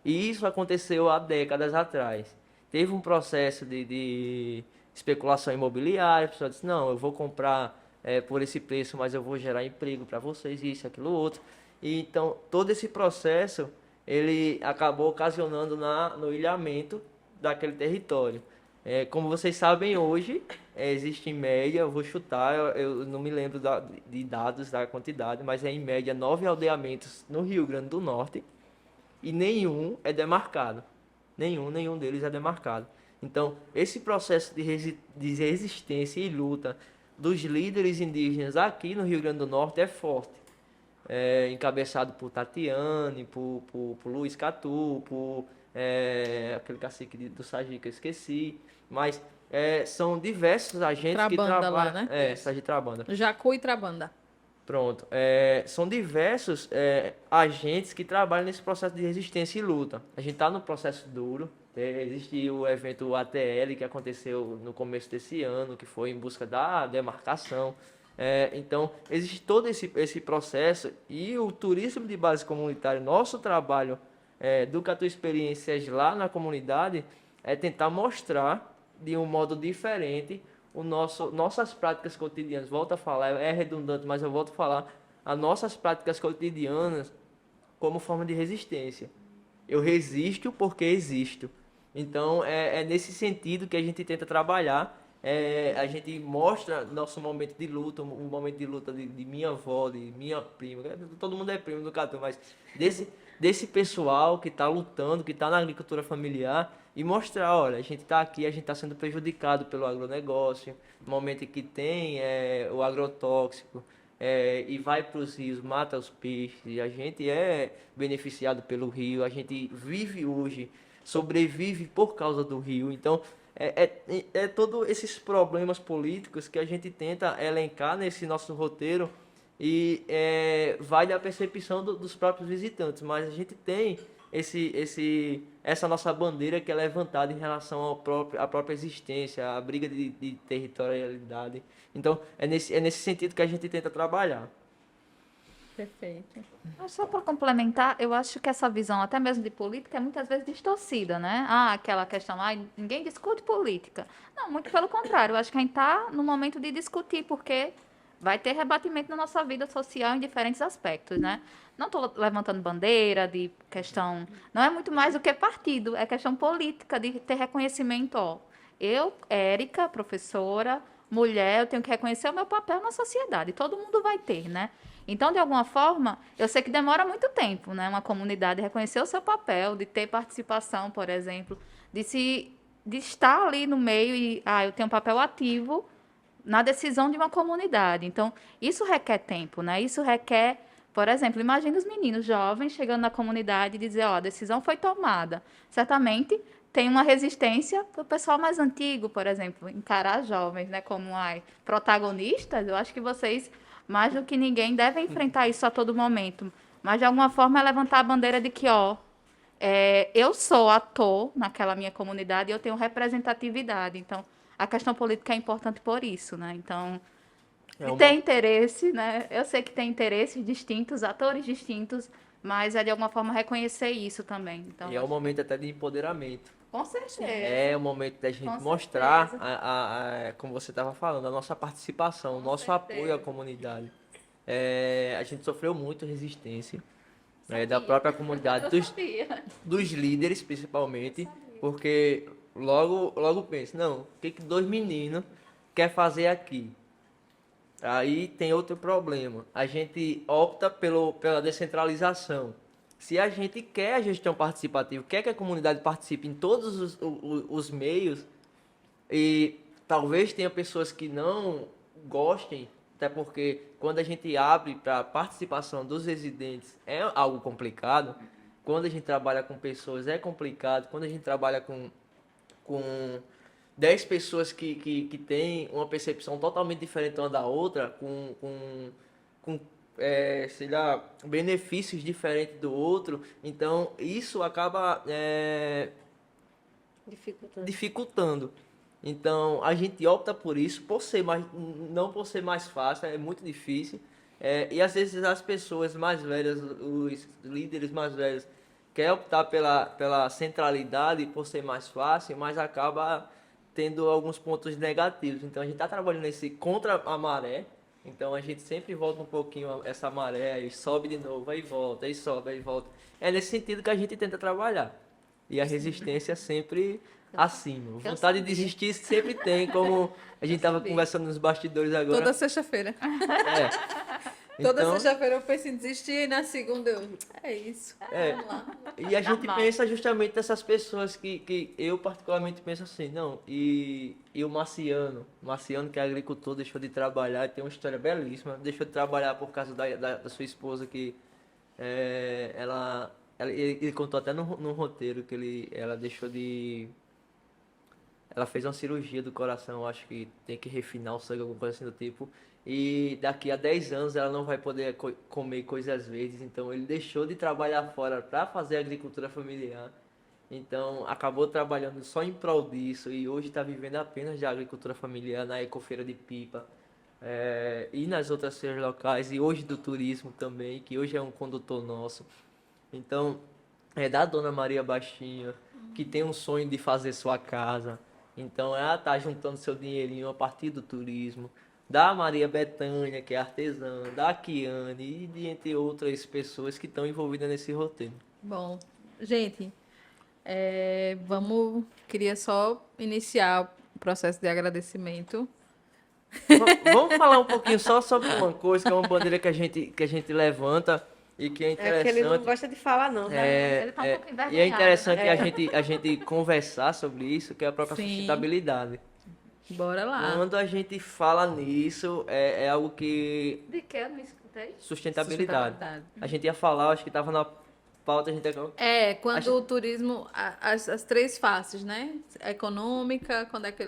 S4: E isso aconteceu há décadas atrás. Teve um processo de especulação imobiliária, a pessoa disse, não, eu vou comprar por esse preço, mas eu vou gerar emprego para vocês, isso, aquilo, outro. E, então, todo esse processo, ele acabou ocasionando no ilhamento daquele território. Como vocês sabem, hoje, existe em média, eu vou chutar, eu não me lembro de dados da quantidade, mas é em média 9 aldeamentos no Rio Grande do Norte, e nenhum é demarcado. Nenhum deles é demarcado. Então, esse processo de resistência e luta dos líderes indígenas aqui no Rio Grande do Norte é forte. Encabeçado por Tatiane, por Luiz Catu, por aquele cacique do Sagi que eu esqueci. Mas são diversos agentes
S1: Trabanda
S4: que trabalham.
S1: lá, né?
S4: Sagi Trabanda.
S1: Jacu e Trabanda.
S4: Pronto. São diversos agentes que trabalham nesse processo de resistência e luta. A gente está no processo duro. Existe o evento ATL que aconteceu no começo desse ano, que foi em busca da demarcação. Então, existe todo esse processo e o turismo de base comunitária, nosso trabalho do Catu Experiências lá na comunidade, é tentar mostrar de um modo diferente nossas práticas cotidianas. Volto a falar, é redundante, mas eu volto a falar, as nossas práticas cotidianas como forma de resistência. Eu resisto porque existo. Então, é nesse sentido que a gente tenta trabalhar. A gente mostra nosso momento de luta, um momento de luta de minha avó, de minha prima. Todo mundo é primo do Catu, mas desse pessoal que está lutando, que está na agricultura familiar, e mostrar, olha, a gente está aqui, a gente está sendo prejudicado pelo agronegócio, no momento em que tem o agrotóxico, e vai para os rios, mata os peixes, e a gente é beneficiado pelo rio, a gente vive hoje, sobrevive por causa do rio. Então, todos esses problemas políticos que a gente tenta elencar nesse nosso roteiro e vai da percepção dos próprios visitantes, mas a gente tem essa nossa bandeira que é levantada em relação à própria existência, à briga de territorialidade. Então, é nesse sentido que a gente tenta trabalhar.
S1: Perfeito.
S2: Mas só para complementar, eu acho que essa visão, até mesmo de política, é muitas vezes distorcida, né? Aquela questão lá, ninguém discute política. Não, muito pelo contrário, eu acho que a gente está no momento de discutir, porque vai ter rebatimento na nossa vida social em diferentes aspectos, né? Não estou levantando bandeira de questão... Não é muito mais do que partido, é questão política, de ter reconhecimento, ó. Eu, Érica, professora, mulher, eu tenho que reconhecer o meu papel na sociedade. Todo mundo vai ter, né? Então, de alguma forma, eu sei que demora muito tempo, né? Uma comunidade reconhecer o seu papel, de ter participação, por exemplo, de estar ali no meio e, eu tenho um papel ativo na decisão de uma comunidade. Então, isso requer tempo, né? Isso requer, por exemplo, imagina os meninos jovens chegando na comunidade e dizer, a decisão foi tomada. Certamente tem uma resistência para o pessoal mais antigo, por exemplo, encarar jovens, né, como protagonistas. Eu acho que vocês, mais do que ninguém, devem enfrentar isso a todo momento. Mas, de alguma forma, é levantar a bandeira de que, eu sou ator naquela minha comunidade e eu tenho representatividade. Então, a questão política é importante por isso, né? Então, tem interesse, né? Eu sei que tem interesses distintos, atores distintos, mas é, de alguma forma, reconhecer isso também. Então,
S4: e é um momento até de empoderamento.
S2: Com certeza.
S4: É o momento da gente mostrar, como você estava falando, a nossa participação, o nosso apoio à comunidade. A gente sofreu muito resistência da própria comunidade, dos líderes principalmente, porque logo penso, não, o que dois meninos quer fazer aqui? Aí tem outro problema. A gente opta pela descentralização. Se a gente quer a gestão participativa, quer que a comunidade participe em todos os meios, e talvez tenha pessoas que não gostem, até porque quando a gente abre para a participação dos residentes é algo complicado. Quando a gente trabalha com pessoas é complicado. Quando a gente trabalha com 10 pessoas que têm uma percepção totalmente diferente uma da outra, sei lá, benefícios diferentes do outro, então isso acaba dificultando. Então a gente opta por isso, não por ser mais fácil, é muito difícil. E às vezes as pessoas mais velhas, os líderes mais velhos, querem optar pela centralidade por ser mais fácil, mas acaba tendo alguns pontos negativos. Então a gente está trabalhando contra a maré. Então a gente sempre volta um pouquinho essa maré, aí sobe de novo, aí volta, aí sobe, aí volta. É nesse sentido que a gente tenta trabalhar. E a resistência sempre acima. Vontade de desistir sempre tem, como a gente estava conversando nos bastidores agora.
S1: Toda sexta-feira. Toda sexta-feira eu penso em desistir e na segunda é isso. Vamos lá.
S4: E a gente pensa justamente nessas pessoas que eu particularmente penso assim, não, e o Marciano que é agricultor, deixou de trabalhar, tem uma história belíssima, deixou de trabalhar por causa da sua esposa, que ele contou até no roteiro que ela deixou de... Ela fez uma cirurgia do coração, acho que tem que refinar o sangue, alguma coisa assim do tipo. E daqui a 10 anos ela não vai poder comer coisas verdes, então ele deixou de trabalhar fora para fazer agricultura familiar. Então acabou trabalhando só em prol disso e hoje está vivendo apenas de agricultura familiar na Ecofeira de Pipa, e nas outras feiras locais, e hoje do turismo também, que hoje é um condutor nosso. Então é da Dona Maria Baixinho, que tem um sonho de fazer sua casa. Então ela está juntando seu dinheirinho a partir do turismo. Da Maria Bethânia, que é artesã, da Kiane e de entre outras pessoas que estão envolvidas nesse roteiro.
S1: Bom, gente, queria só iniciar o processo de agradecimento.
S4: Vamos falar um pouquinho só sobre uma coisa, que é uma bandeira que a gente levanta e que é interessante.
S3: É que ele não gosta de falar, não.
S2: Ele tá um pouco envergonhado.
S4: E é interessante a gente conversar sobre isso, que é a própria sustentabilidade.
S1: Bora lá.
S4: Quando a gente fala nisso, é algo que...
S2: De que? Eu não escutei.
S4: Sustentabilidade. A gente ia falar, acho que estava na pauta, a gente...
S1: Quando o turismo, as três faces, né? Econômica,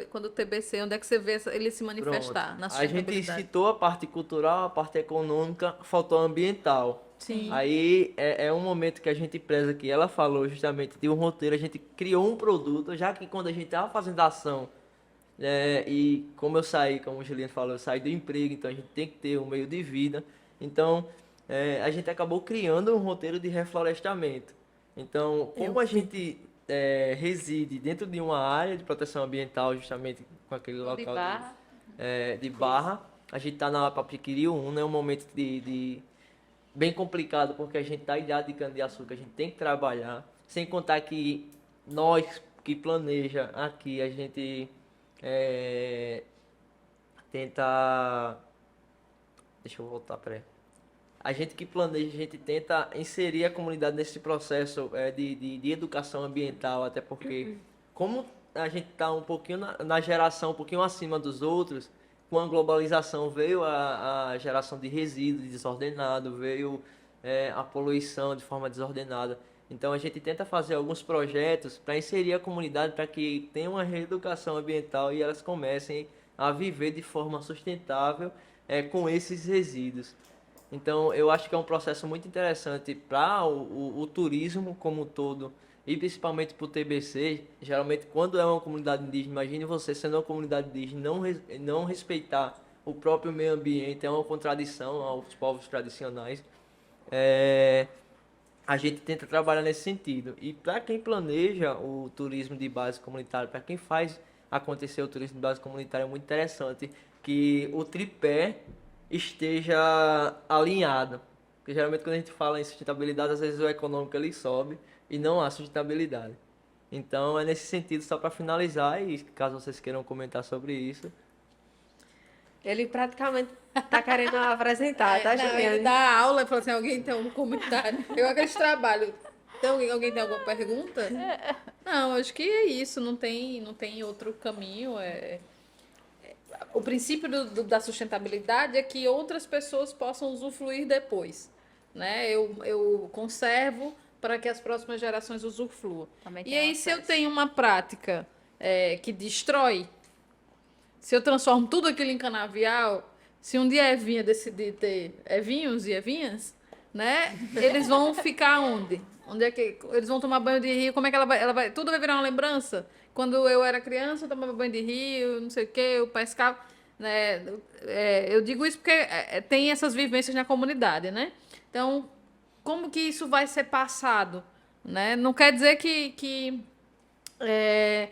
S1: quando o TBC, onde é que você vê ele se manifestar? Na
S4: A gente
S1: sustentabilidade.
S4: citou a parte cultural, a parte econômica, faltou a ambiental.
S1: Sim.
S4: Aí é um momento que a gente preza, que ela falou justamente de um roteiro, a gente criou um produto, já que quando a gente estava fazendo a ação, e como o Juliano falou, eu saí do emprego, então a gente tem que ter um meio de vida. Então, a gente acabou criando um roteiro de reflorestamento. Então, como a gente reside dentro de uma área de proteção ambiental, justamente com aquele local de Barra, a gente está na Papiquiri 1, é um momento bem complicado, porque a gente está em idade de cana-de-açúcar, a gente tem que trabalhar, sem contar que nós que planeja aqui, a gente tenta... Deixa eu voltar, peraí. A gente que planeja, a gente tenta inserir a comunidade nesse processo de educação ambiental, até porque, como a gente está um pouquinho na geração, um pouquinho acima dos outros, com a globalização veio a geração de resíduos desordenado, veio a poluição de forma desordenada. Então a gente tenta fazer alguns projetos para inserir a comunidade para que tenha uma reeducação ambiental e elas comecem a viver de forma sustentável com esses resíduos. Então eu acho que é um processo muito interessante para o turismo como um todo e principalmente para o TBC. Geralmente quando é uma comunidade indígena, imagine você sendo uma comunidade indígena, não respeitar o próprio meio ambiente, é uma contradição aos povos tradicionais. A gente tenta trabalhar nesse sentido. E para quem planeja o turismo de base comunitária, para quem faz acontecer o turismo de base comunitária, é muito interessante que o tripé esteja alinhado. Porque geralmente quando a gente fala em sustentabilidade, às vezes o econômico ele sobe e não há sustentabilidade. Então, é nesse sentido, só para finalizar, e caso vocês queiram comentar sobre isso.
S3: Ele praticamente está querendo apresentar, tá,
S1: Não, ele
S3: Juliane?
S1: dá aula e fala assim, alguém tem algum comentário? Eu acredito trabalho. Então, alguém tem alguma pergunta? Não, acho que é isso, não tem outro caminho. O princípio da sustentabilidade é que outras pessoas possam usufruir depois, né? Eu conservo para que as próximas gerações usufruam.
S2: Também
S1: E
S2: tem
S1: aí, se eu
S2: acesso.
S1: tenho uma prática que destrói, se eu transformo tudo aquilo em canavial, se um dia a Evinha decidir ter Evinhos e Evinhas, né? Eles vão ficar onde? Onde é que eles vão tomar banho de rio? Como é que ela vai, tudo vai virar uma lembrança? Quando eu era criança, eu tomava banho de rio, não sei o quê, eu pescava, né? Eu digo isso porque tem essas vivências na comunidade, né? Então, como que isso vai ser passado, né? Não quer dizer que é,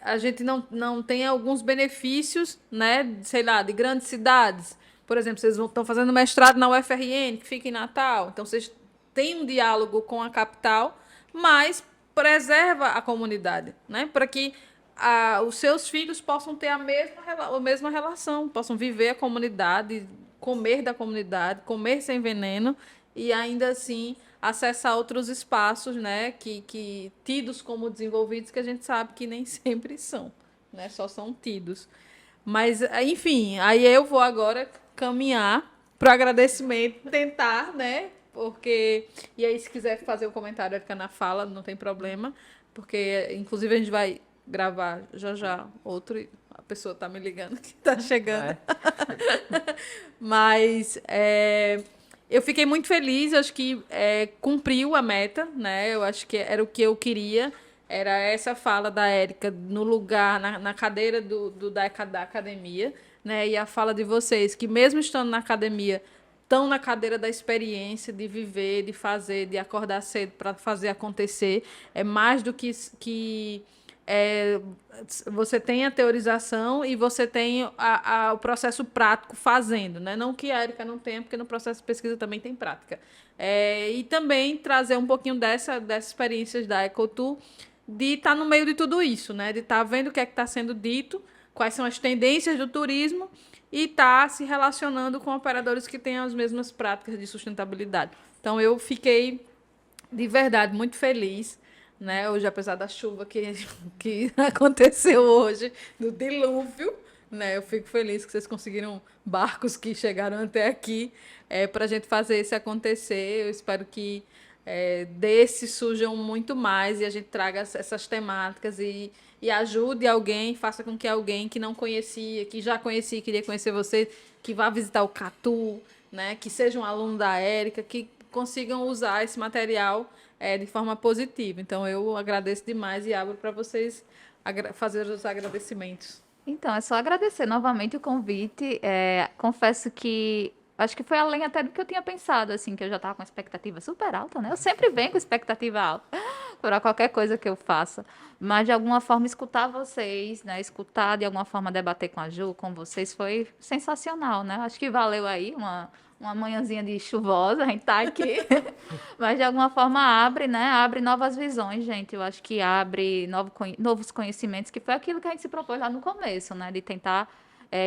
S1: a gente não tem alguns benefícios, né, sei lá, de grandes cidades. Por exemplo, vocês estão fazendo mestrado na UFRN, que fica em Natal. Então, vocês têm um diálogo com a capital, mas preserva a comunidade, né, para que os seus filhos possam ter a mesma relação, possam viver a comunidade, comer da comunidade, comer sem veneno e ainda assim acessar outros espaços, né, que tidos como desenvolvidos, que a gente sabe que nem sempre são, né, só são tidos. Mas, enfim, aí eu vou agora caminhar para o agradecimento, tentar, né, porque... E aí, se quiser fazer o comentário, vai ficar na fala, não tem problema, porque, inclusive, a gente vai gravar já outro... A pessoa tá me ligando que tá chegando. Mas eu fiquei muito feliz, acho que cumpriu a meta, né? Eu acho que era o que eu queria. Era essa fala da Érica no lugar, na cadeira da academia, né? E a fala de vocês, que mesmo estando na academia, estão na cadeira da experiência, de viver, de fazer, de acordar cedo para fazer acontecer. É mais do que você tem a teorização e você tem o processo prático fazendo, né? Não que a Érica não tenha, porque no processo de pesquisa também tem prática. E também trazer um pouquinho dessas experiências da Ecotur, de estar no meio de tudo isso, né? De estar vendo o que é que está sendo dito, quais são as tendências do turismo e estar se relacionando com operadores que têm as mesmas práticas de sustentabilidade. Então, eu fiquei, de verdade, muito feliz, né? Hoje, apesar da chuva que aconteceu hoje, do dilúvio, né? Eu fico feliz que vocês conseguiram barcos que chegaram até aqui para a gente fazer isso acontecer. Eu espero que desses surjam muito mais e a gente traga essas temáticas e ajude alguém, faça com que alguém que não conhecia, que já conhecia e queria conhecer você, que vá visitar o Catu, né? Que seja um aluno da Érica, que consigam usar esse material de forma positiva. Então, eu agradeço demais e abro para vocês fazer os agradecimentos.
S2: Então, é só agradecer novamente o convite. Confesso que acho que foi além até do que eu tinha pensado, assim, que eu já estava com expectativa super alta, né? Eu sempre venho com expectativa alta para qualquer coisa que eu faça. Mas, de alguma forma, escutar vocês, né? Escutar, de alguma forma, debater com a Ju, com vocês, foi sensacional, né? Acho que valeu aí uma manhãzinha de chuvosa, a gente tá aqui. Mas, de alguma forma, abre, né? Abre novas visões, gente. Eu acho que abre novos conhecimentos, que foi aquilo que a gente se propôs lá no começo, né? De tentar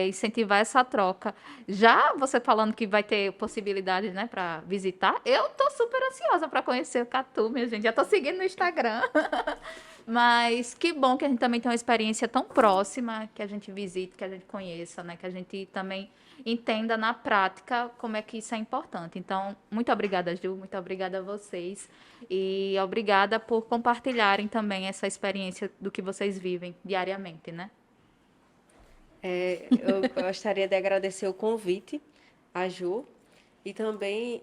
S2: incentivar essa troca. Já você falando que vai ter possibilidade, né, para visitar, eu tô super ansiosa para conhecer o Catu, minha gente. Já tô seguindo no Instagram. Mas que bom que a gente também tem uma experiência tão próxima, que a gente visite, que a gente conheça, né, que a gente também entenda na prática como é que isso é importante. Então, muito obrigada, Ju, muito obrigada a vocês e obrigada por compartilharem também essa experiência do que vocês vivem diariamente, né?
S3: Eu gostaria de agradecer o convite à Ju e também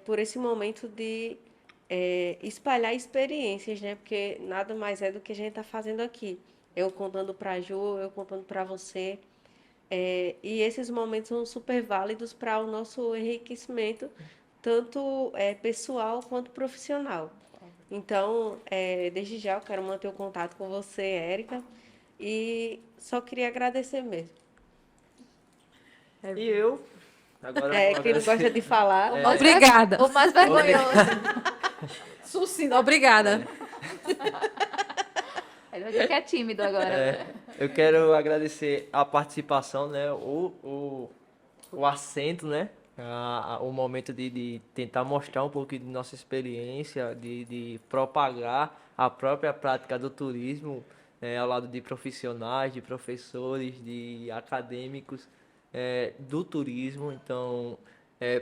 S3: por esse momento de espalhar experiências, né? Porque nada mais é do que a gente está fazendo aqui. Eu contando para a Ju, eu contando para você. E esses momentos são super válidos para o nosso enriquecimento, tanto pessoal quanto profissional. Então, desde já, eu quero manter o contato com você, Érica, e só queria agradecer mesmo.
S4: E eu, agora vou
S3: Que não
S4: agradecer.
S3: gosta de falar.
S1: Obrigada.
S2: O mais vergonhoso.
S1: Sucinto, obrigada.
S2: Ele vai dizer que é tímido agora.
S4: Eu quero agradecer a participação, né? O assento, né? O momento de tentar mostrar um pouco de nossa experiência, de propagar a própria prática do turismo, ao lado de profissionais, de professores, de acadêmicos, do turismo. Então,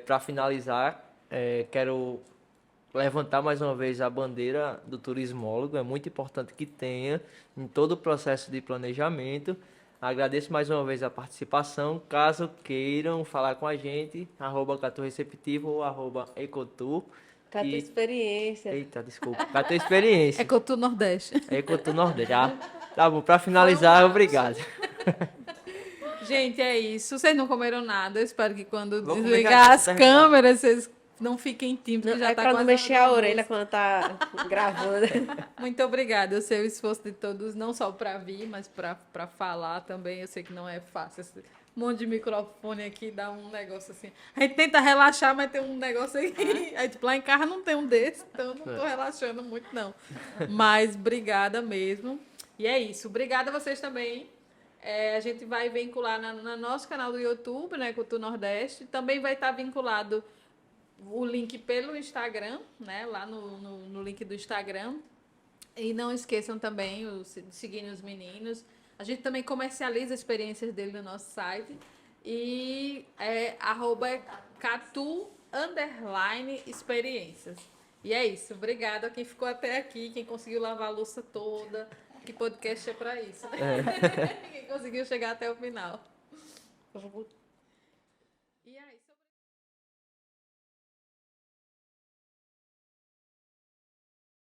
S4: para finalizar, quero levantar mais uma vez a bandeira do turismólogo. É muito importante que tenha em todo o processo de planejamento. Agradeço mais uma vez a participação. Caso queiram falar com a gente, @catureceptivo ou @ecotur.
S3: Catu
S4: E-
S3: Experiência.
S4: Eita, desculpa. Catur Experiência.
S1: Ecotur Nordeste.
S4: Ecotur Nordeste. Tá bom, para finalizar, obrigado.
S1: Gente, é isso. Vocês não comeram nada. Eu espero que quando
S4: Vou comer
S1: desligar
S4: já,
S1: as
S4: tá?
S1: câmeras, vocês não fiquem tímidos, que
S3: Não,
S1: já
S3: é
S1: tá
S3: pra não
S1: quase
S3: mexer
S1: na hora
S3: a
S1: do
S3: orelha
S1: almoço.
S3: quando tá gravando.
S1: Muito obrigada. Eu sei o esforço de todos, não só para vir, mas para falar também. Eu sei que não é fácil. Esse monte de microfone aqui dá um negócio assim. A gente tenta relaxar, mas tem um negócio aqui. Aí, tipo, lá em casa não tem um desse, então eu não tô relaxando muito, não. Mas obrigada mesmo. E é isso. Obrigada a vocês também. A gente vai vincular no nosso canal do YouTube, né, Cultura Nordeste. Também vai estar vinculado o link pelo Instagram, né? Lá no link do Instagram. E não esqueçam também de seguir os meninos. A gente também comercializa experiências dele no nosso site. E @catu_experiências. E é isso. Obrigada a quem ficou até aqui, quem conseguiu lavar a louça toda. Que podcast é pra isso, né? Quem conseguiu chegar até o final. E aí,